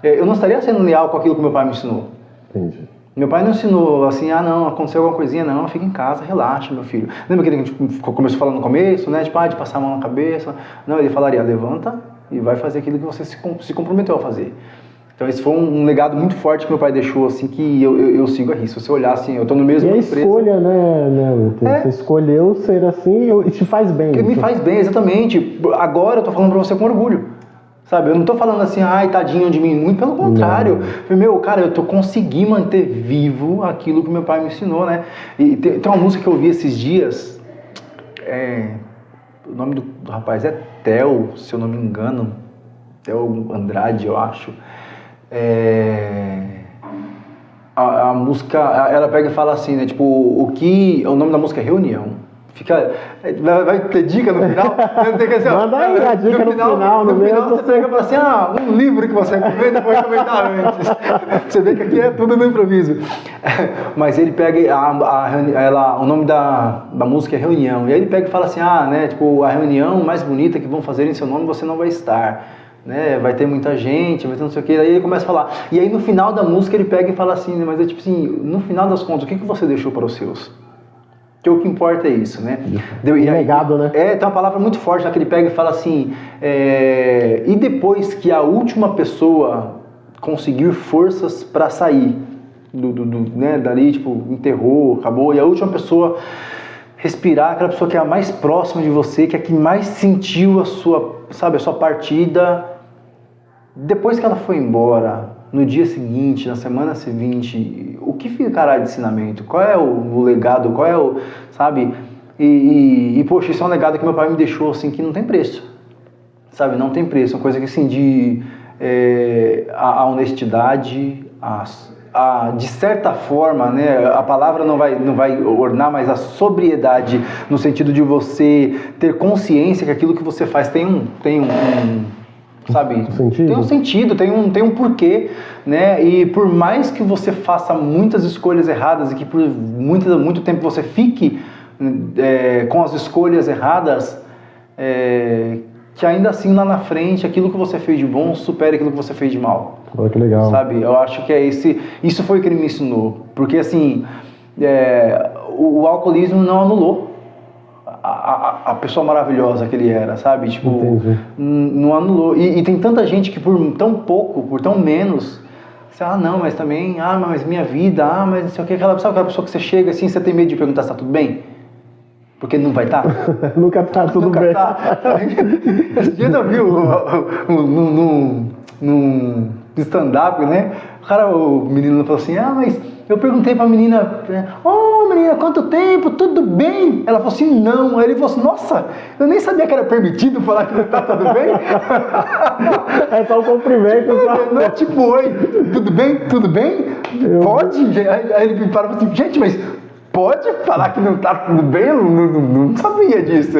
eu não estaria sendo leal com aquilo que meu pai me ensinou. Entendi. Meu pai não ensinou assim, não, aconteceu alguma coisinha, não, fica em casa, relaxa, meu filho. Lembra que a gente começou falando no começo, né? Tipo, de passar a mão na cabeça. Não, ele falaria, levanta e vai fazer aquilo que você se comprometeu a fazer. Então esse foi um legado muito forte que meu pai deixou, assim, que eu sigo a risco. Se você olhar assim, eu tô no mesmo empresa. E a escolha, né? Você escolheu ser assim e te faz bem. Que me faz bem, exatamente. Agora eu tô falando pra você com orgulho. Sabe, eu não tô falando assim, tadinho de mim, muito pelo contrário. Cara, eu consegui manter vivo aquilo que meu pai me ensinou, né? E tem uma música que eu ouvi esses dias, o nome do rapaz é Theo, se eu não me engano, Theo Andrade, eu acho. A música, ela pega e fala assim, né, tipo, o nome da música é Reunião. Vai ter dica no final? Manda aí a dica no final. No final você pega e fala assim, um livro que você recomenda, depois comentar antes. Você vê que aqui é tudo no improviso. Mas ele pega, o nome da música é Reunião. E aí ele pega e fala assim, né, tipo, a reunião mais bonita que vão fazer em seu nome, você não vai estar. Né, vai ter muita gente, vai ter não sei o que, aí ele começa a falar. E aí no final da música ele pega e fala assim, mas é tipo assim, no final das contas, o que você deixou para os seus? Que o que importa é isso, né? Legado, né? Tem uma palavra muito forte lá que ele pega e fala assim, e depois que a última pessoa conseguir forças para sair, né, dali, tipo, enterrou, acabou, e a última pessoa respirar, aquela pessoa que é a mais próxima de você, que é a que mais sentiu a sua, sabe, a sua partida, depois que ela foi embora, no dia seguinte, na semana seguinte, o que ficará de ensinamento? Qual é o legado? Qual é o, sabe? E poxa, isso é um legado que meu pai me deixou, assim, que não tem preço, sabe? Não tem preço, uma coisa que, assim, a honestidade, de certa forma, né, a palavra não vai ornar, mas a sobriedade, no sentido de você ter consciência que aquilo que você faz tem um sabe, sentido? Tem um sentido, tem um porquê, né? E por mais que você faça muitas escolhas erradas e que por muito tempo você fique com as escolhas erradas, que ainda assim lá na frente aquilo que você fez de bom supere aquilo que você fez de mal. Olha que legal. Sabe? Eu acho que isso foi o que ele me ensinou, porque assim, o alcoolismo não anulou a pessoa maravilhosa que ele era, sabe? Tipo, não anulou. E tem tanta gente que por tão pouco, por tão menos, você, não, mas também, mas minha vida, mas não sei o que, sabe aquela pessoa que você chega assim, você tem medo de perguntar se tá tudo bem? Porque não vai estar? Nunca tá tudo bem. Esse dia eu vi num stand-up, né? O menino falou assim, mas eu perguntei pra menina, menina, quanto tempo? Tudo bem? Ela falou assim, não. Aí ele falou assim, nossa, eu nem sabia que era permitido falar que não tá tudo bem. É só um cumprimento. Não é tipo, oi, tudo bem? Tudo bem? Pode? Aí ele me parou e falou assim, gente, mas pode falar que não tá tudo bem? Eu não sabia disso.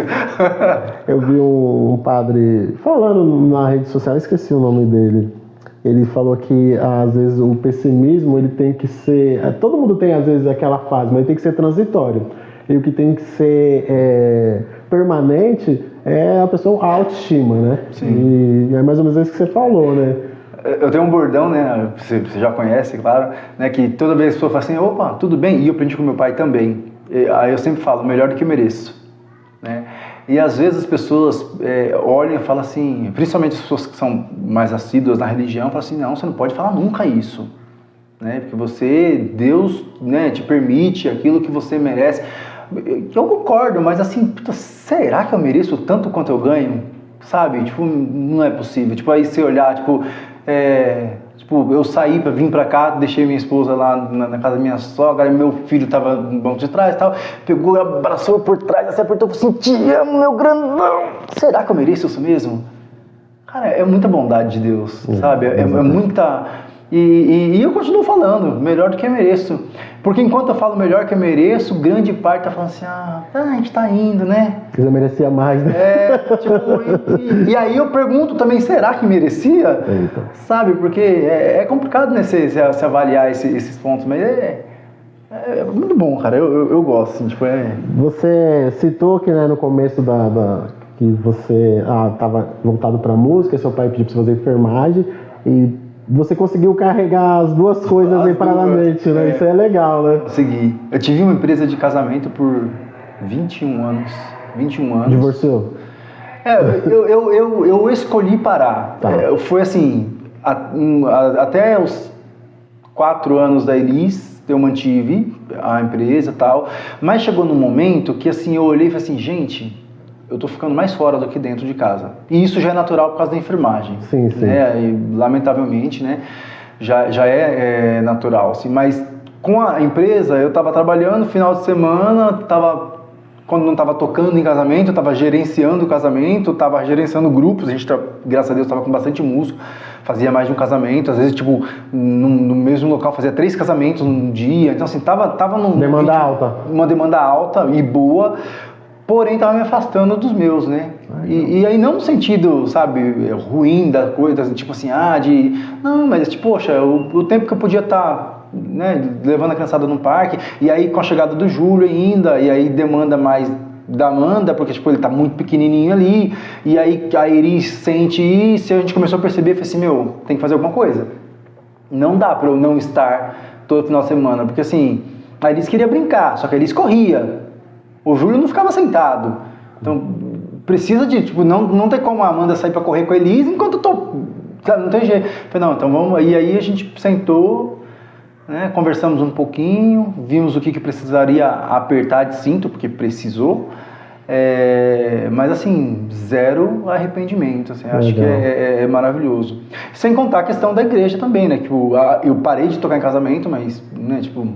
Eu vi um padre falando na rede social, esqueci o nome dele. Ele falou que às vezes o pessimismo ele tem que ser, todo mundo tem às vezes aquela fase, mas ele tem que ser transitório. E o que tem que ser permanente é a pessoa a autoestima, né? Sim. E é mais ou menos isso que você falou, né? Eu tenho um bordão, né? Você já conhece, claro, né? Que toda vez que a pessoa fala assim, opa, tudo bem, e eu aprendi com meu pai também. Aí eu sempre falo, melhor do que eu mereço, né? E às vezes as pessoas olham e falam assim, principalmente as pessoas que são mais assíduas na religião, falam assim, não, você não pode falar nunca isso, né? Porque Deus, né, te permite aquilo que você merece. Eu concordo, mas assim, será que eu mereço tanto quanto eu ganho? Sabe? Tipo, não é possível. Tipo, aí você olhar, eu saí pra vir pra cá, deixei minha esposa lá na casa da minha sogra, e meu filho tava no banco de trás e tal, pegou, abraçou por trás, assim, apertou, falou assim, te amo, meu grandão. Será que eu mereço isso mesmo? Cara, é muita bondade de Deus, sabe? É muita... E eu continuo falando, melhor do que eu mereço. Porque enquanto eu falo melhor que eu mereço, grande parte tá falando assim, a gente tá indo, né? Você merecia mais, né? E aí eu pergunto também, será que merecia? Eita. Sabe, porque é complicado, né, se avaliar esses pontos, mas é muito bom, cara, eu gosto, assim, tipo, Você citou que, né, no começo que você estava voltado para música, seu pai pediu para você fazer enfermagem e você conseguiu carregar as duas coisas aí paralelamente, né? Isso é legal, né? Consegui. Eu tive uma empresa de casamento por 21 anos. Divorciou? Eu escolhi parar. Tá. Foi assim, até os 4 anos da Elis, eu mantive a empresa e tal, mas chegou num momento que assim, eu olhei e falei assim, gente, eu tô ficando mais fora do que dentro de casa. E isso já é natural por causa da enfermagem. Sim. Né? E, lamentavelmente, né? Já é natural. Assim, mas com a empresa, eu estava trabalhando final de semana, quando não estava tocando em casamento, eu estava gerenciando o casamento, estava gerenciando grupos, a gente, graças a Deus, estava com bastante músico, fazia mais de um casamento, às vezes, tipo, no mesmo local, fazia 3 casamentos num dia, então assim, tava num... Demanda alta. Uma demanda alta e boa, porém estava me afastando dos meus, né? E aí não no sentido, sabe, ruim da coisa, tipo assim, não, mas tipo, poxa, o tempo que eu podia estar... né, levando a criançada no parque, e aí com a chegada do Júlio ainda, e aí demanda mais da Amanda, porque tipo, ele tá muito pequenininho ali, e aí a Iris sente isso, e a gente começou a perceber, falei assim, tem que fazer alguma coisa, não dá pra eu não estar todo final de semana, porque assim, a Iris queria brincar, só que a Iris corria, o Júlio não ficava sentado, então precisa de, tipo, não tem como a Amanda sair pra correr com a Elis enquanto eu tô, não tem jeito, falei, não, então vamos, e aí a gente sentou. né? Conversamos um pouquinho, vimos o que precisaria apertar de cinto, porque precisou. Mas assim, zero arrependimento, assim, acho que é maravilhoso. Sem contar a questão da igreja também, né? Tipo, eu parei de tocar em casamento, mas, né, tipo,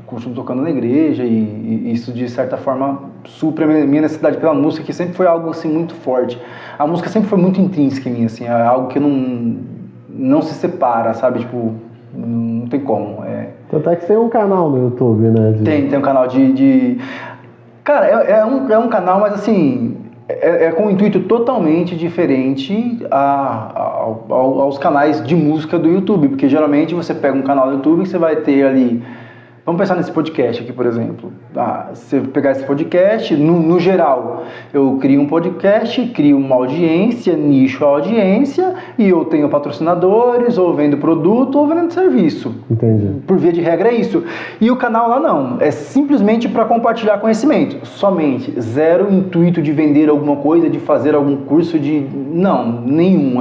continuo tocando na igreja e isso de certa forma supre a minha necessidade pela música, que sempre foi algo assim muito forte. A música sempre foi muito intrínseca em mim, assim, é algo que não se separa, sabe? Tipo, não tem como. Tanto é que você tem um canal no YouTube, né? Tem um canal Cara, é um canal, mas assim, com um intuito totalmente diferente aos canais de música do YouTube, porque geralmente você pega um canal do YouTube que você vai ter ali, vamos pensar nesse podcast aqui, por exemplo. Você pegar esse podcast, no geral, eu crio um podcast, crio uma audiência, nicho a audiência, e eu tenho patrocinadores, ou vendo produto, ou vendo serviço. Entendi. Por via de regra é isso. E o canal lá não, é simplesmente para compartilhar conhecimento, somente, zero intuito de vender alguma coisa, de fazer algum curso, não, nenhum.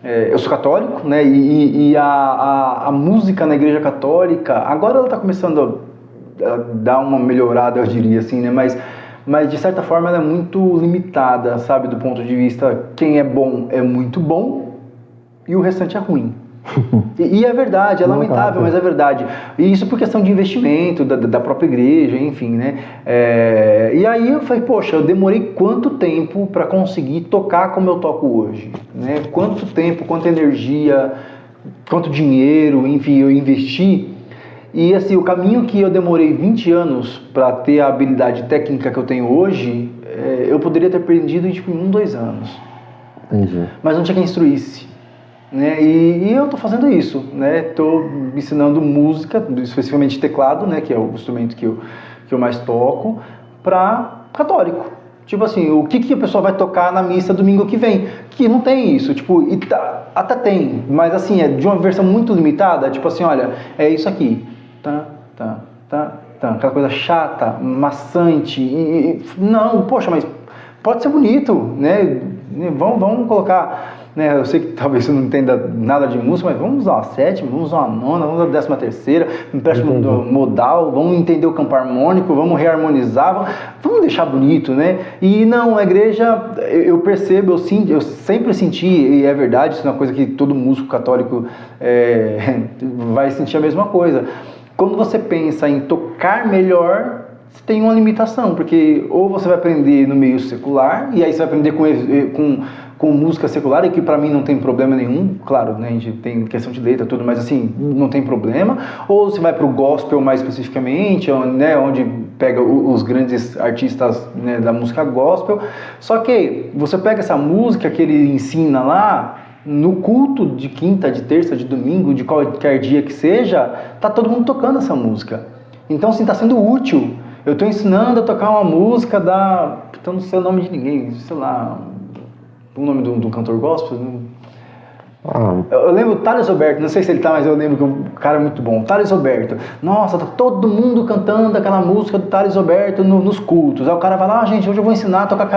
Eu sou católico, né, e a música na igreja católica, agora ela está começando a dar uma melhorada, eu diria assim, né, mas de certa forma ela é muito limitada, sabe, do ponto de vista, quem é bom é muito bom e o restante é ruim. E é verdade, é lamentável, mas é verdade. E isso por questão de investimento da própria igreja, enfim, né? E aí eu falei, poxa, eu demorei quanto tempo para conseguir tocar como eu toco hoje, né? Quanto tempo, quanta energia, quanto dinheiro, enfim, eu investi. E assim, o caminho que eu demorei 20 anos para ter a habilidade técnica que eu tenho hoje, eu poderia ter aprendido em 1, 2 anos. Entendi. Mas não tinha quem instruísse. Né? E eu estou fazendo isso, né? Estou ensinando música, especificamente teclado, né? Que é o instrumento que eu mais toco, para católico. Tipo assim, o que a pessoa vai tocar na missa domingo que vem? Que não tem isso, tipo, até tem, mas assim, é de uma versão muito limitada, tipo assim, olha, é isso aqui, aquela coisa chata, maçante, não, poxa, mas pode ser bonito, né? Vamos colocar... Né, eu sei que talvez você não entenda nada de música, mas vamos usar a sétima, vamos usar a nona, vamos usar a 13ª, empréstimo modal, vamos entender o campo harmônico, vamos reharmonizar, vamos deixar bonito, né? E não, a igreja, eu percebo, eu sempre senti, e é verdade, isso é uma coisa que todo músico católico vai sentir a mesma coisa. Quando você pensa em tocar melhor, você tem uma limitação, porque ou você vai aprender no meio secular, e aí você vai aprender com música secular, e que pra mim não tem problema nenhum, claro, né, a gente tem questão de letra tudo, mas assim, não tem problema, ou você vai pro gospel mais especificamente, né, onde pega os grandes artistas, né, da música gospel, só que você pega essa música que ele ensina lá, no culto de quinta, de terça, de domingo, de qualquer dia que seja, tá todo mundo tocando essa música, então assim, tá sendo útil. Eu estou ensinando a tocar uma música então não sei o nome de ninguém, sei lá, o nome do cantor gospel. Eu lembro o Thales Roberto, não sei se ele tá, mas eu lembro que o cara é muito bom. Thales Roberto, nossa, tá todo mundo cantando aquela música do Thales Roberto nos cultos. Aí o cara vai lá, gente, hoje eu vou ensinar a tocar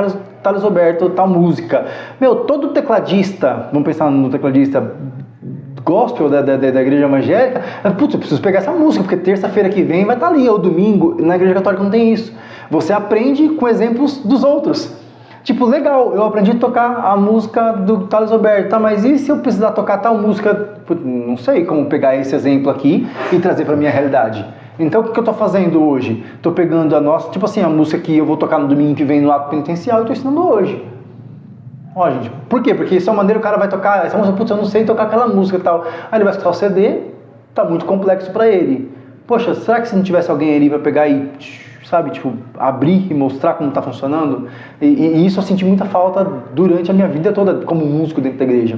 Thales Roberto, tal música. Meu, todo tecladista, vamos pensar no tecladista gospel da igreja evangélica, putz, eu preciso pegar essa música, porque terça-feira que vem vai estar ali, ou domingo. Na igreja católica não tem isso. Você aprende com exemplos dos outros. Tipo, legal, eu aprendi a tocar a música do Thales Roberto, tá, mas e se eu precisar tocar tal música? Putz, não sei como pegar esse exemplo aqui e trazer pra minha realidade. Então o que eu tô fazendo hoje? Tô pegando tipo assim, a música que eu vou tocar no domingo que vem no ato penitencial e tô ensinando hoje. Ó, gente, por quê? Porque de uma maneira o cara vai tocar essa música, putz, eu não sei tocar aquela música e tal. Aí ele vai escutar o CD, tá muito complexo pra ele. Poxa, será que se não tivesse alguém ali pra pegar e, sabe, tipo, abrir e mostrar como tá funcionando? E isso eu senti muita falta durante a minha vida toda como músico dentro da igreja.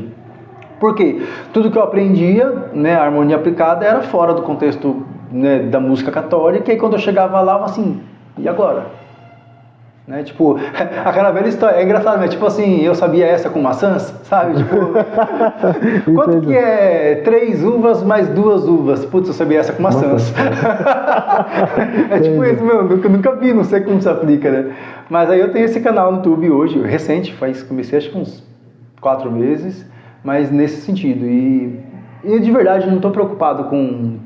Por quê? Tudo que eu aprendia, né, a harmonia aplicada, era fora do contexto, né, da música católica, e quando eu chegava lá, eu assim, e agora? Né, tipo, aquela velha história, é engraçado, mas tipo assim, eu sabia essa com maçãs, sabe? Tipo, quanto que é 3 uvas mais 2 uvas? Putz, eu sabia essa com maçãs. É tipo isso, meu, nunca vi, não sei como se aplica, né? Mas aí eu tenho esse canal no YouTube hoje, recente, comecei acho que uns 4 meses, mas nesse sentido. E de verdade, não estou preocupado com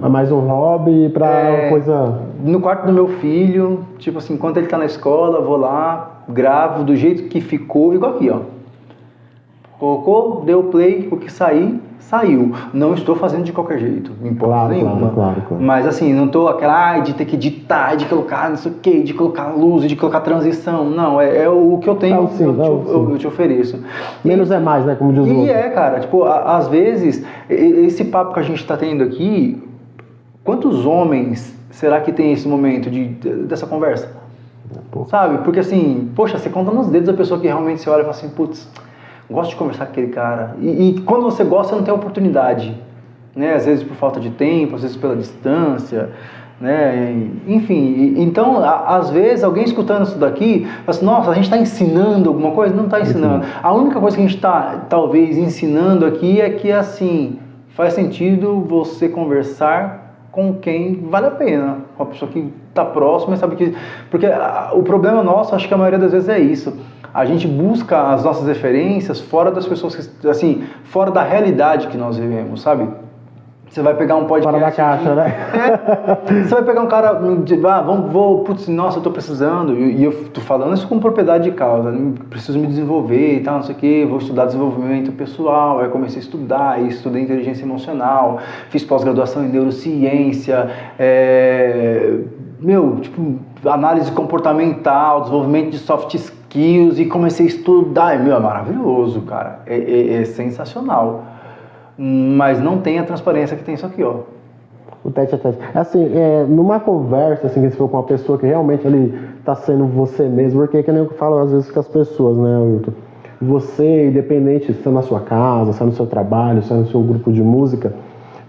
É mais um hobby pra coisa... No quarto do meu filho, tipo assim, enquanto ele tá na escola, vou lá, gravo do jeito que ficou, igual aqui, ó. Colocou, deu play, o que sair, saiu. Não estou fazendo de qualquer jeito, não importa nenhuma. Claro. Mas assim, não tô aquela de ter que editar, de colocar não sei o que, de colocar luz, de colocar transição. Não, é o que eu tenho, eu te ofereço. Menos é mais, né? Como diz o outro. Cara, tipo, às vezes, esse papo que a gente tá tendo aqui, quantos homens será que tem esse momento dessa conversa? Sabe? Porque assim, poxa, você conta nos dedos a pessoa que realmente você olha e fala assim, putz, gosto de conversar com aquele cara. E quando você gosta, você não tem oportunidade. Né? Às vezes por falta de tempo, às vezes pela distância. Né? Enfim, então, às vezes, alguém escutando isso daqui, fala assim, nossa, a gente está ensinando alguma coisa? Não está ensinando. A única coisa que a gente está, talvez, ensinando aqui é que, assim, faz sentido você conversar com quem vale a pena. Com a pessoa que está próxima e sabe que... Porque o problema nosso, acho que a maioria das vezes é isso. A gente busca as nossas referências fora das pessoas, que, assim, fora da realidade que nós vivemos, sabe? Você vai pegar um podcast... Fora da caixa, né? Você vai pegar um cara, putz, nossa, eu tô precisando, e eu tô falando isso com propriedade de causa, preciso me desenvolver e tal, não sei o quê, vou estudar desenvolvimento pessoal, aí comecei a estudar, e estudei inteligência emocional, fiz pós-graduação em neurociência, análise comportamental, desenvolvimento de soft skills, e comecei a estudar, é maravilhoso, cara, é sensacional, mas não tem a transparência que tem isso aqui, ó. O tete a tete. Assim, numa conversa, assim, que se for com uma pessoa que realmente ali tá sendo você mesmo, porque é que nem eu falo às vezes com as pessoas, né, Wilton? Você, independente se é na sua casa, se é no seu trabalho, se é no seu grupo de música,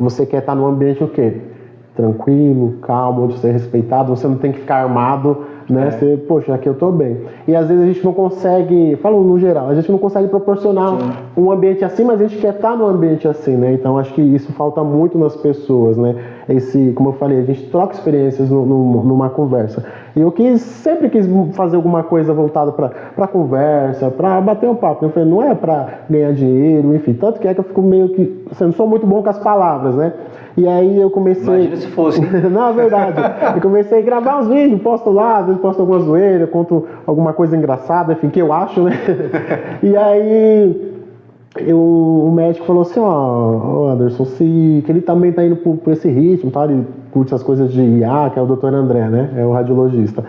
você quer estar num ambiente o quê? Tranquilo, calmo, onde você é respeitado, você não tem que ficar armado, né? Você, poxa, aqui eu tô bem. E às vezes a gente não consegue, falo no geral, a gente não consegue proporcionar um ambiente assim, mas a gente quer estar num ambiente assim, né? Então acho que isso falta muito nas pessoas, né? Como eu falei, a gente troca experiências numa conversa. E eu sempre quis fazer alguma coisa voltada para conversa, para bater um papo. Eu falei, não é para ganhar dinheiro, enfim. Tanto que eu fico meio que, assim, não sou muito bom com as palavras, né? E aí eu comecei... Imagina se fosse. Não, é verdade. Eu comecei a gravar uns vídeos, posto lá, às vezes posto alguma zoeira, conto alguma coisa engraçada, enfim, que eu acho, né? E aí o médico falou assim, ó, Anderson, que ele também tá indo por esse ritmo, tá? Ele curte essas coisas de IA, que é o Dr. André, né? É o radiologista.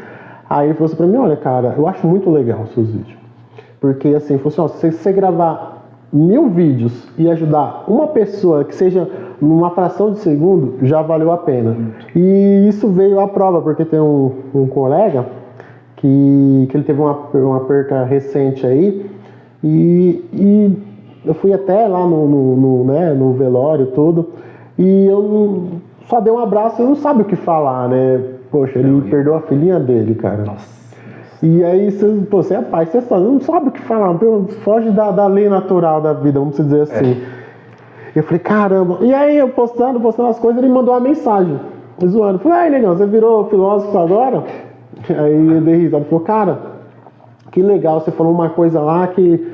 Aí ele falou assim pra mim, olha, cara, eu acho muito legal os seus vídeos. Porque assim, falou assim, ó, se você gravar 1000 vídeos e ajudar uma pessoa que seja numa fração de segundo, já valeu a pena. E isso veio à prova, porque tem um colega que ele teve uma perca recente aí, e eu fui até lá no velório tudo, e eu só dei um abraço e não sabe o que falar, né? Poxa, ele perdeu a filhinha dele, cara. Nossa. E aí, você é pai, você não sabe o que falar, foge da lei natural da vida, vamos dizer assim. Eu falei, caramba. E aí, eu postando as coisas, ele mandou uma mensagem, zoando. Eu falei, ai, negão, você virou filósofo agora? Aí eu dei risada. Ele falou, cara, que legal, você falou uma coisa lá que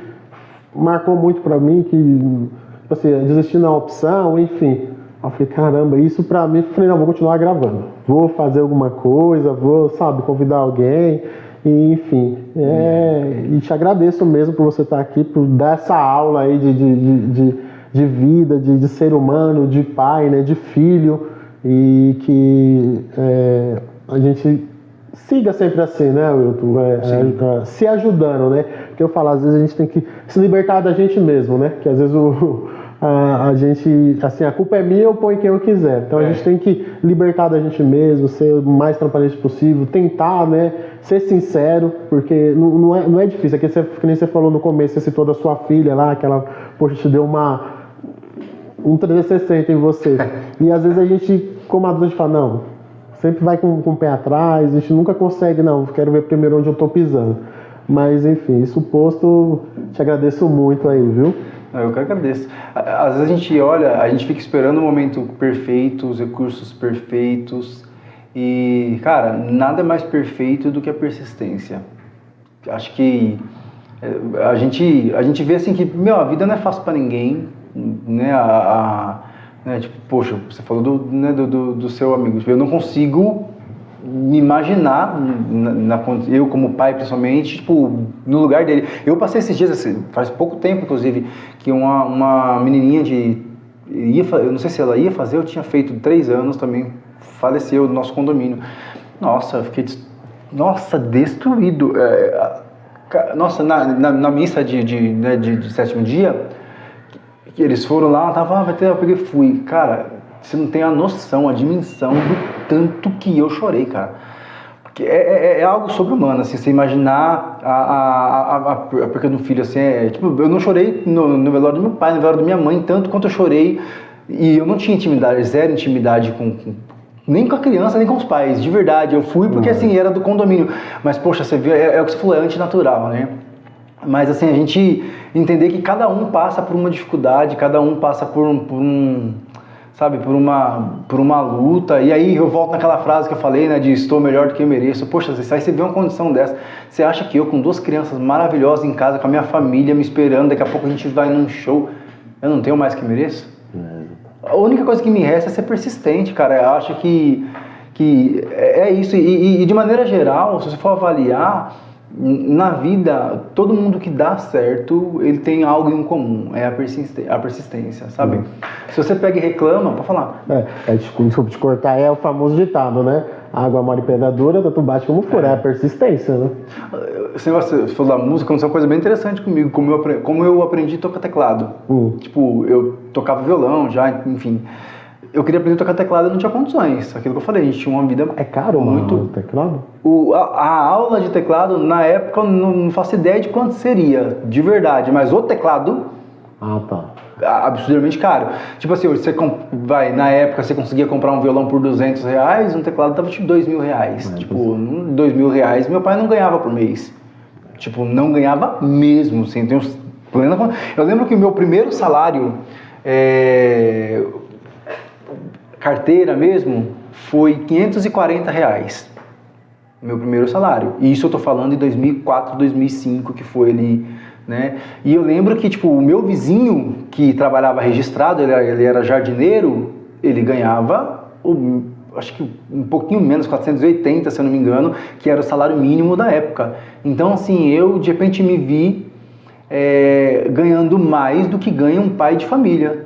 marcou muito pra mim, que, tipo assim, desistir na opção, enfim. Eu falei, caramba, isso pra mim, eu falei, não, vou continuar gravando. Vou fazer alguma coisa, vou, convidar alguém. E, enfim, e te agradeço mesmo por você estar aqui, por dar essa aula aí de vida, de ser humano, de pai, né, de filho, e que a gente siga sempre assim, né, Wilton? Se ajudando, né? Porque eu falo, às vezes a gente tem que se libertar da gente mesmo, né? Que às vezes a gente, assim, a culpa é minha, eu ponho quem eu quiser. Então a gente tem que libertar da gente mesmo, ser o mais transparente possível, tentar, né, ser sincero, porque não é difícil. Aqui que nem você falou no começo, você citou da sua filha lá, que ela, poxa, te deu um 360 em você. E às vezes a gente, como adulto, a gente fala, não, sempre vai com o pé atrás, a gente nunca consegue, não, quero ver primeiro onde eu tô pisando. Mas enfim, isso posto, te agradeço muito aí, viu? Eu que agradeço. Às vezes a gente olha, a gente fica esperando o momento perfeito, os recursos perfeitos, e, cara, nada é mais perfeito do que a persistência. Acho que a gente vê assim que, a vida não é fácil para ninguém, né? né? Tipo, poxa, você falou né, do seu amigo. Tipo, eu não consigo me imaginar, eu como pai principalmente, tipo, no lugar dele. Eu passei esses dias, assim, faz pouco tempo, inclusive, que uma menininha eu não sei se ela ia fazer, eu tinha feito 3 anos também, faleceu no nosso condomínio. Nossa, eu fiquei, destruído. Nossa, na missa de sétimo dia, que eles foram lá, vai ter, eu peguei e fui. Cara, você não tem a noção, a dimensão do tanto que eu chorei, cara. Porque é algo sobre-humano, assim, você imaginar a perca do filho, assim, tipo, eu não chorei no velório do meu pai, no velório da minha mãe, tanto quanto eu chorei, e eu não tinha intimidade, zero intimidade nem com a criança, nem com os pais, de verdade. Eu fui porque, assim, era do condomínio. Mas, poxa, você vê, é o que você falou, é antinatural, né? Mas, assim, a gente entender que cada um passa por uma dificuldade, cada um passa por uma luta. E aí eu volto naquela frase que eu falei, né, de estou melhor do que eu mereço. Poxa, aí você vê uma condição dessa, você acha que eu, com 2 crianças maravilhosas em casa, com a minha família me esperando, daqui a pouco a gente vai num show, eu não tenho mais que mereço? A única coisa que me resta é ser persistente, cara. Eu acho que é isso. E de maneira geral, se você for avaliar, na vida, todo mundo que dá certo, ele tem algo em comum, é a persistência, sabe? Se você pega e reclama, pode falar. Desculpa te cortar, é o famoso ditado, né? Água mole em pedra dura, tanto bate como for, é a persistência, né? Você falou da música, aconteceu uma coisa bem interessante comigo, como eu aprendi a tocar teclado. Tipo, eu tocava violão já, enfim. Eu queria aprender a tocar teclado e não tinha condições. Aquilo que eu falei, a gente tinha uma vida... É caro muito teclado? A aula de teclado, na época, eu não faço ideia de quanto seria, de verdade. Mas o teclado... absurdamente caro. Tipo assim, na época você conseguia comprar um violão por R$200, um teclado tava tipo R$2.000. Tipo, R$2.000, meu pai não ganhava por mês. Tipo, não ganhava mesmo, assim, eu lembro que o meu primeiro salário, carteira mesmo, foi R$540. Meu primeiro salário. E isso eu tô falando em 2004, 2005, que foi ali, né? E eu lembro que, tipo, o meu vizinho, que trabalhava registrado, ele era jardineiro, ele ganhava, acho que um pouquinho menos, 480, se eu não me engano, que era o salário mínimo da época. Então, assim, eu, de repente, me vi ganhando mais do que ganha um pai de família.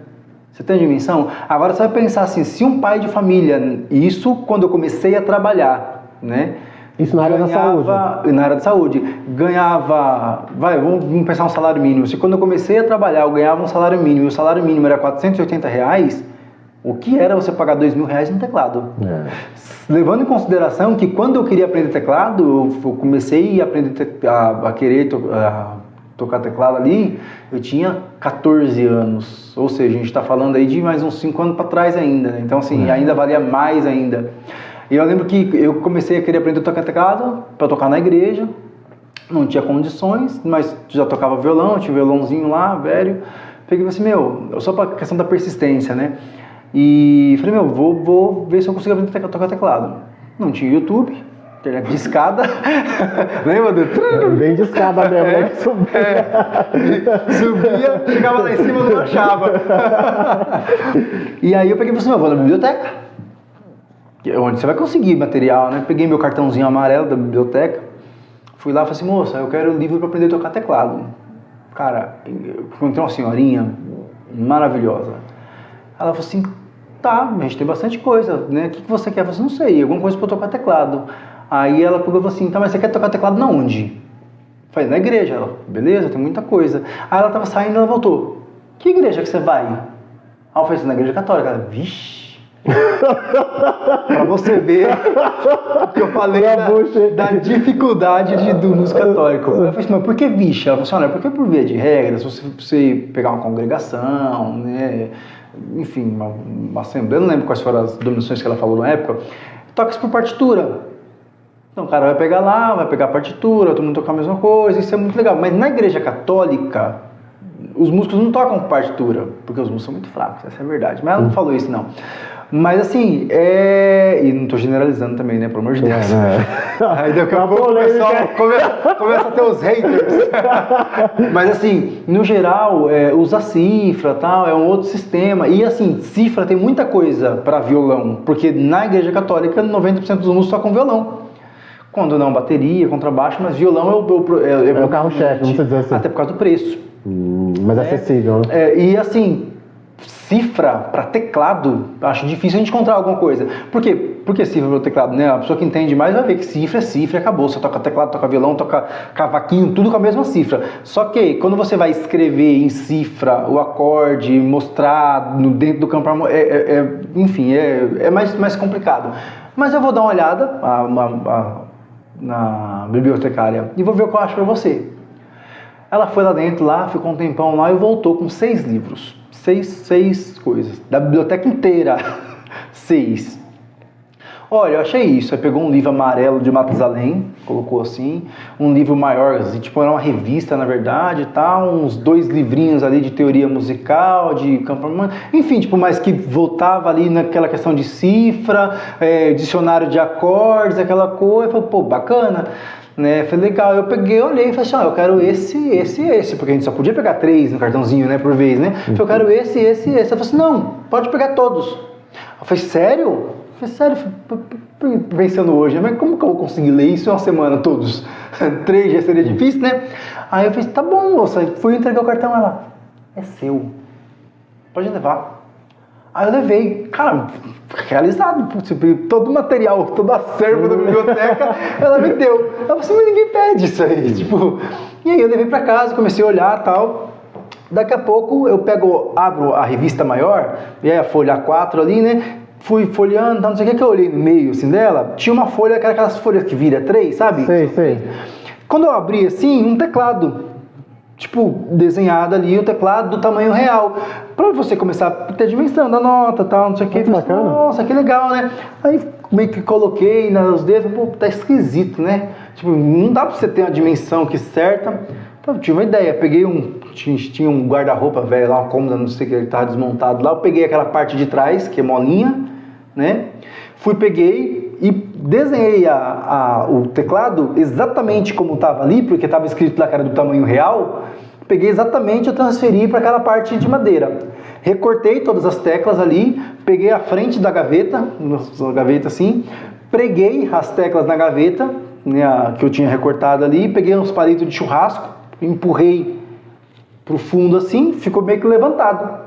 Você tem a dimensão? Agora você vai pensar assim, se um pai de família, isso quando eu comecei a trabalhar, né? Isso na área da saúde? Na área da saúde. Ganhava, vamos pensar um salário mínimo. Se quando eu comecei a trabalhar eu ganhava um salário mínimo e o salário mínimo era R$480, o que era você pagar R$2.000 no teclado? Levando em consideração que quando eu queria aprender teclado, eu comecei a aprender a querer tocar teclado ali, eu tinha 14 anos. Ou seja, a gente está falando aí de mais uns 5 anos para trás ainda, né? Então, assim, ainda valia mais ainda. E eu lembro que eu comecei a querer aprender a tocar teclado para tocar na igreja, não tinha condições, mas já tocava violão, tinha um violãozinho lá, velho. Peguei e falei assim, só para questão da persistência, né? E falei, vou ver se eu consigo aprender a tocar teclado. Não tinha YouTube, internet de escada. Lembra do... Bem de escada mesmo, né? Subia, chegava lá em cima, não achava. E aí eu peguei e falei assim, vou na biblioteca. Onde você vai conseguir material, né? Peguei meu cartãozinho amarelo da biblioteca, fui lá e falei assim, moça, eu quero um livro para aprender a tocar teclado. Cara, eu encontrei uma senhorinha maravilhosa. Ela falou assim, tá, a gente tem bastante coisa, né? O que você quer? Eu falei assim, não sei, alguma coisa para tocar teclado. Aí ela pegou e falou assim, tá, mas você quer tocar teclado na onde? Eu falei, na igreja. Ela, beleza, tem muita coisa. Aí ela tava saindo e ela voltou, que igreja que você vai? Aí eu falei assim, na igreja católica. Ela, vixe. Pra você ver o que eu falei da dificuldade do músico católico. Eu falei assim, mas por que vixe? Ela falou assim, olha, porque por via de regra, se você pegar uma congregação, né, enfim, uma assembleia, não lembro quais foram as denominações que ela falou na época, toca-se por partitura. Então o cara vai pegar lá, vai pegar a partitura, todo mundo tocar a mesma coisa, isso é muito legal. Mas na igreja católica, os músicos não tocam partitura, porque os músicos são muito fracos, essa é a verdade. Mas ela não falou isso, não. Mas assim, e não tô generalizando também, né, pelo amor de Deus. Aí daqui a pouco o pessoal começa a ter os haters. Mas assim, no geral, usa cifra e tal, é um outro sistema. E assim, cifra tem muita coisa para violão, porque na igreja católica 90% dos músicos tocam violão. Quando não, bateria, contrabaixo, mas violão é o carro-chefe, vamos dizer assim. Até por causa do preço. Mais acessível, né? E assim, cifra para teclado, acho difícil a gente encontrar alguma coisa. Por quê? Por que cifra para teclado? Né? A pessoa que entende mais vai ver que cifra é cifra e acabou. Você toca teclado, toca violão, toca cavaquinho, tudo com a mesma cifra. Só que quando você vai escrever em cifra o acorde, mostrar dentro do campo, enfim, é mais complicado. Mas eu vou dar uma olhada na bibliotecária e vou ver o que eu acho para você. Ela foi lá dentro, ficou um tempão lá e voltou com 6 livros. 6 coisas. Da biblioteca inteira. 6. Olha, eu achei isso. Aí pegou um livro amarelo de Matusalém, colocou assim. Um livro maior, assim, tipo, era uma revista, na verdade, e tal. Uns 2 livrinhos ali de teoria musical, de campo... Enfim, tipo, mas que voltava ali naquela questão de cifra, dicionário de acordes, aquela coisa. Eu falei, pô, bacana. Né? Foi legal, eu peguei, olhei e falei assim, eu quero esse, porque a gente só podia pegar 3 no cartãozinho, né, por vez, né? Eu quero esse. Eu falei assim, não, pode pegar todos. Eu falei, sério? Eu falei, sério, pensando hoje, mas como que eu vou conseguir ler isso em uma semana, todos? 3 já seria difícil, né? Aí eu falei, tá bom, moça, fui entregar o cartão, ela, é seu, pode levar. Aí eu levei, cara, realizado, todo o material, todo o acervo da biblioteca, ela me deu. Eu falei assim, mas ninguém pede isso aí, tipo... E aí eu levei pra casa, comecei a olhar e tal. Daqui a pouco eu abro a revista maior, e aí a folha A4 ali, né? Fui folheando, não sei o que eu olhei no meio, assim, dela, tinha uma folha, que era aquelas folhas que vira 3, sabe? Sei. Quando eu abri assim, um teclado. Tipo, desenhado ali o teclado do tamanho real, para você começar a ter dimensão da nota, tal, não sei o que. Bacana. Nossa, que legal, né? Aí meio que coloquei nos dedos, pô, tá esquisito, né? Tipo, não dá pra você ter uma dimensão que certa. Então, eu tive uma ideia, peguei tinha um guarda-roupa velho lá, uma cômoda, não sei o que, ele tava desmontado lá, eu peguei aquela parte de trás, que é molinha, né? Peguei e desenhei o teclado exatamente como estava ali, porque estava escrito lá que era do tamanho real. Peguei exatamente e transferi para aquela parte de madeira. Recortei todas as teclas ali, peguei a frente da gaveta, assim, preguei as teclas na gaveta, né, que eu tinha recortado ali, peguei uns palitos de churrasco, empurrei pro fundo assim, ficou meio que levantado.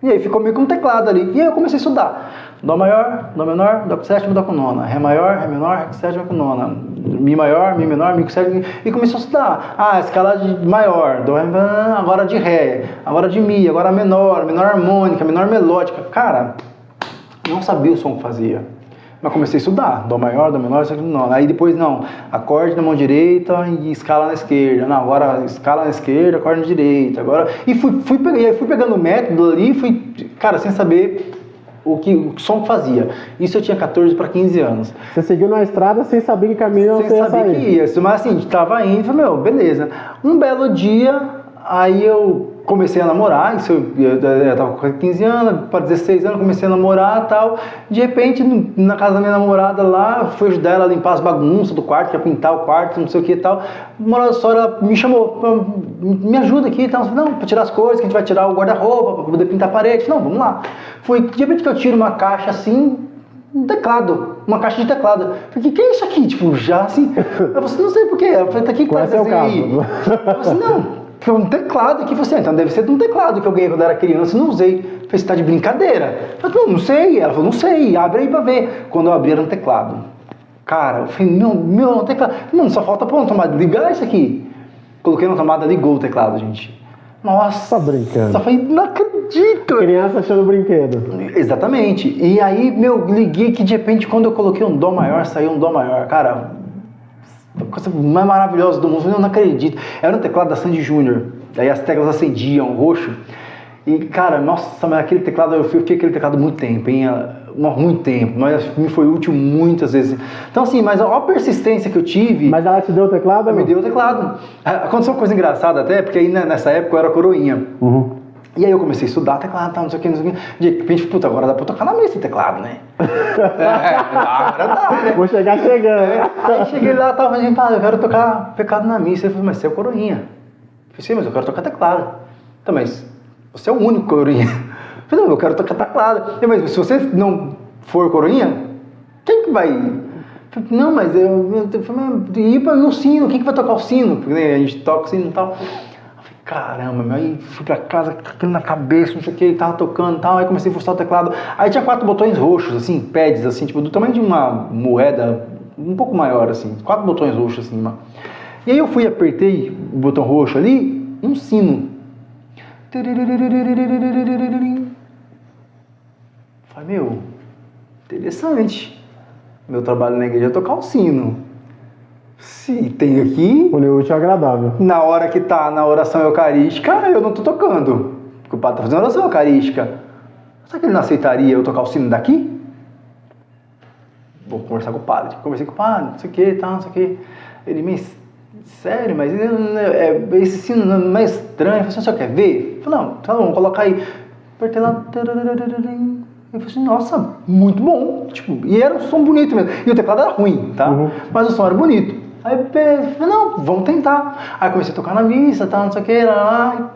E aí ficou meio que um teclado ali. E aí eu comecei a estudar. Dó maior, Dó menor, Dó com sétima, Dó com nona. Ré maior, Ré menor, Ré com sétima, com nona. Mi maior, Mi menor, Mi com sétima. E comecei a estudar. Escala de maior, Dó, agora de Ré, agora de Mi, agora menor, menor harmônica, menor melódica. Cara, não sabia o som que fazia. Mas comecei a estudar, Dó maior, Dó menor, sétima, nona. Aí depois não, acorde na mão direita e escala na esquerda. Não, agora escala na esquerda, acorde na direita. Agora... E fui pegando o método ali, cara, sem saber o som que fazia. Isso eu tinha 14 para 15 anos. Você seguiu na estrada sem saber que caminho você ia sair. Sem saber que ia, mas assim, tava indo, falei, beleza. Um belo dia, aí eu comecei a namorar, eu tava com 15 anos, para 16 anos, comecei a namorar e tal. De repente, na casa da minha namorada lá, fui ajudar ela a limpar as bagunças do quarto, que ia pintar o quarto, não sei o que e tal. Uma hora só, ela me chamou, me ajuda aqui e tal. Não, para tirar as coisas, que a gente vai tirar o guarda-roupa, para poder pintar a parede. Não, vamos lá. Foi de repente que eu tiro uma caixa assim, um teclado, uma caixa de teclado. Falei, que é isso aqui? Tipo, já assim. Eu falei, não sei por quê. Eu falei, tá aqui com essa aí. Eu falei assim, não. Foi um teclado aqui, você, então deve ser de um teclado que eu ganhei quando era criança e não usei. Eu falei, você tá de brincadeira? Eu falei, não sei. Ela falou, não sei, abre aí pra ver. Quando eu abri era um teclado. Cara, eu falei, meu teclado. Não, só falta pôr uma tomada, ligar isso aqui. Coloquei na tomada, ligou o teclado, gente. Nossa, tá brincando. Só falei, não acredito. Criança achando brinquedo. Exatamente. E aí, liguei que de repente quando eu coloquei um Dó maior, saiu um Dó maior. Cara, a coisa mais maravilhosa do mundo, eu não acredito. Era um teclado da Sandy Júnior, daí as teclas acendiam, roxo. E cara, nossa, mas aquele teclado, eu fiquei aquele teclado muito tempo, hein? muito tempo, mas me foi útil muitas vezes. Então assim, mas a persistência que eu tive... Mas ela te deu o teclado? Ela me deu o teclado. Aconteceu uma coisa engraçada até, porque aí nessa época eu era coroinha. E aí eu comecei a estudar teclado, não sei o que, não sei o que. De repente, puta, agora dá pra tocar na mesa o teclado, né? Agora dá, né? Vou chegar chegando. Aí cheguei lá, tava falando, eu quero tocar pecado na missa. Ele falou, mas você é o coroinha. Eu falei, sim, mas eu quero tocar teclado. Então, mas você é o único coroinha. Eu falei, não, eu quero tocar teclado. Eu falei, mas se você não for coroinha, quem que vai... Não, mas eu falei, e o sino, quem que vai tocar o sino? Porque né, a gente toca o sino e tal. Caramba, meu, aí fui pra casa, aquilo na cabeça, não sei o que, tava tocando e tal, aí comecei a forçar o teclado, aí tinha 4 botões roxos, assim, pads, assim, tipo, do tamanho de uma moeda, um pouco maior, assim, 4 botões roxos, assim, mano. E aí eu fui, apertei o botão roxo ali, um sino. Falei, meu, interessante, meu trabalho na igreja é tocar o sino. Se tem aqui... Útil e agradável. Na hora que tá na oração eucarística, eu não tô tocando. Porque o padre tá fazendo oração eucarística. Será que ele não aceitaria eu tocar o sino daqui? Vou conversar com o padre. Conversei com o padre, não sei o que, tal, não sei o que. Ele, mas, sério, mas esse sino não é estranho. Eu falei, você quer ver? Eu falei, não, tá bom, vamos colocar aí. Apertei lá. Eu falei assim, nossa, muito bom. Tipo, e era um som bonito mesmo. E o teclado era ruim, tá? Mas o som era bonito. Aí eu falei, não, vamos tentar. Aí comecei a tocar na missa, tal, não sei o que, lá.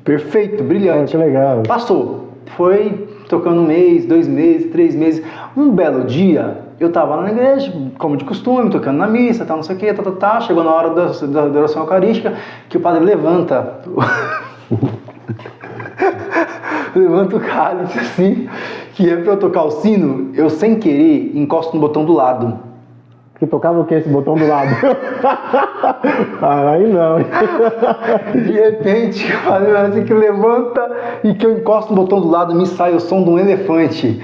Perfeito, brilhante. Que legal. Passou. Foi tocando 1 mês, 2 meses, 3 meses. Um belo dia, eu tava lá na igreja, como de costume, tocando na missa, tal, não sei o que, chegou na hora da oração eucarística, que o padre levanta. Levanta o cálice assim, que é pra eu tocar o sino, eu sem querer encosto no botão do lado. Que tocava o que esse botão do lado? Aí não. De repente, assim que levanta e que eu encosto no botão do lado, me sai o som de um elefante.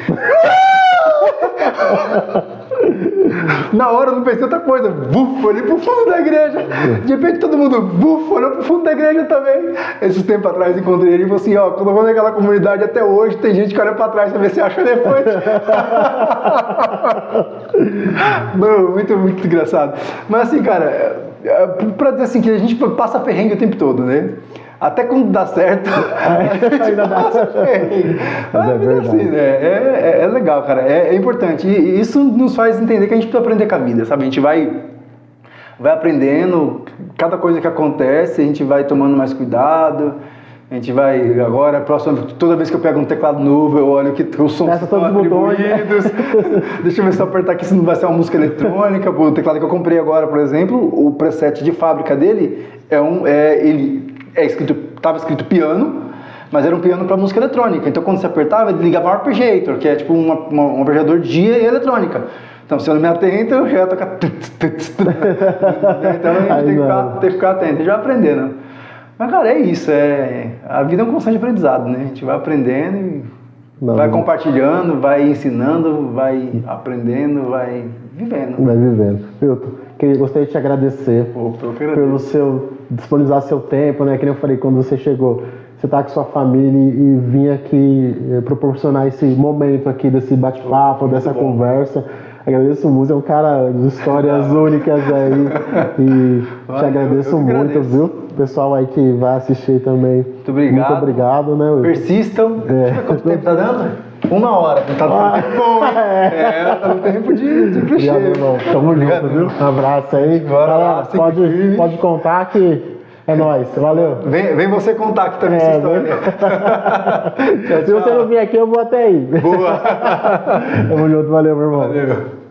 Na hora eu não pensei outra coisa, buf, olhei pro fundo da igreja. De repente todo mundo, buf, olhou pro fundo da igreja também. Esses tempos atrás encontrei ele e falou assim, ó, quando eu vou naquela comunidade até hoje, tem gente que olha pra trás pra ver se acha o elefante. Não, muito, muito engraçado. Mas assim, cara, pra dizer assim, que a gente passa perrengue o tempo todo, né? Até quando dá certo, ainda dá certo. Mas é verdade. Assim, né? É legal, cara. É importante. E isso nos faz entender que a gente precisa aprender com a vida, sabe? A gente vai aprendendo, cada coisa que acontece, a gente vai tomando mais cuidado. A gente vai, agora, toda vez que eu pego um teclado novo, eu olho que os sons estão atribuídos. Deixa eu ver se eu apertar aqui se não vai ser uma música eletrônica. O teclado que eu comprei agora, por exemplo, o preset de fábrica dele estava escrito piano, mas era um piano para música eletrônica. Então quando você apertava, ele ligava um arpeggiator, que é tipo um arpejador de eletrônica. Então se eu não me atento, eu já ia tocar. Então a gente tem que ficar atento, a gente vai aprendendo. Mas cara, é isso, a vida é um constante aprendizado, né? A gente vai aprendendo e vai compartilhando, vai ensinando, vai aprendendo, vai vivendo. Vai vivendo. Milton, gostaria de te agradecer pelo disponibilizar seu tempo, né? Que nem eu falei, quando você chegou, você tá com sua família e vinha aqui proporcionar esse momento aqui desse bate-papo, dessa conversa. Agradeço muito, é um cara de histórias únicas aí e te agradeço muito, viu? O pessoal aí que vai assistir também. Muito obrigado. Muito obrigado, né? Persistam. Quanto tempo tá dando? 1 hora. Tá no tempo de clichê. Tamo junto, viu? Um abraço aí. Bora lá, pode contar que é nóis. Valeu. Vem você contar aqui também essa história. Se você não vir aqui, eu vou até aí. Boa. Tamo junto, valeu, meu irmão. Valeu.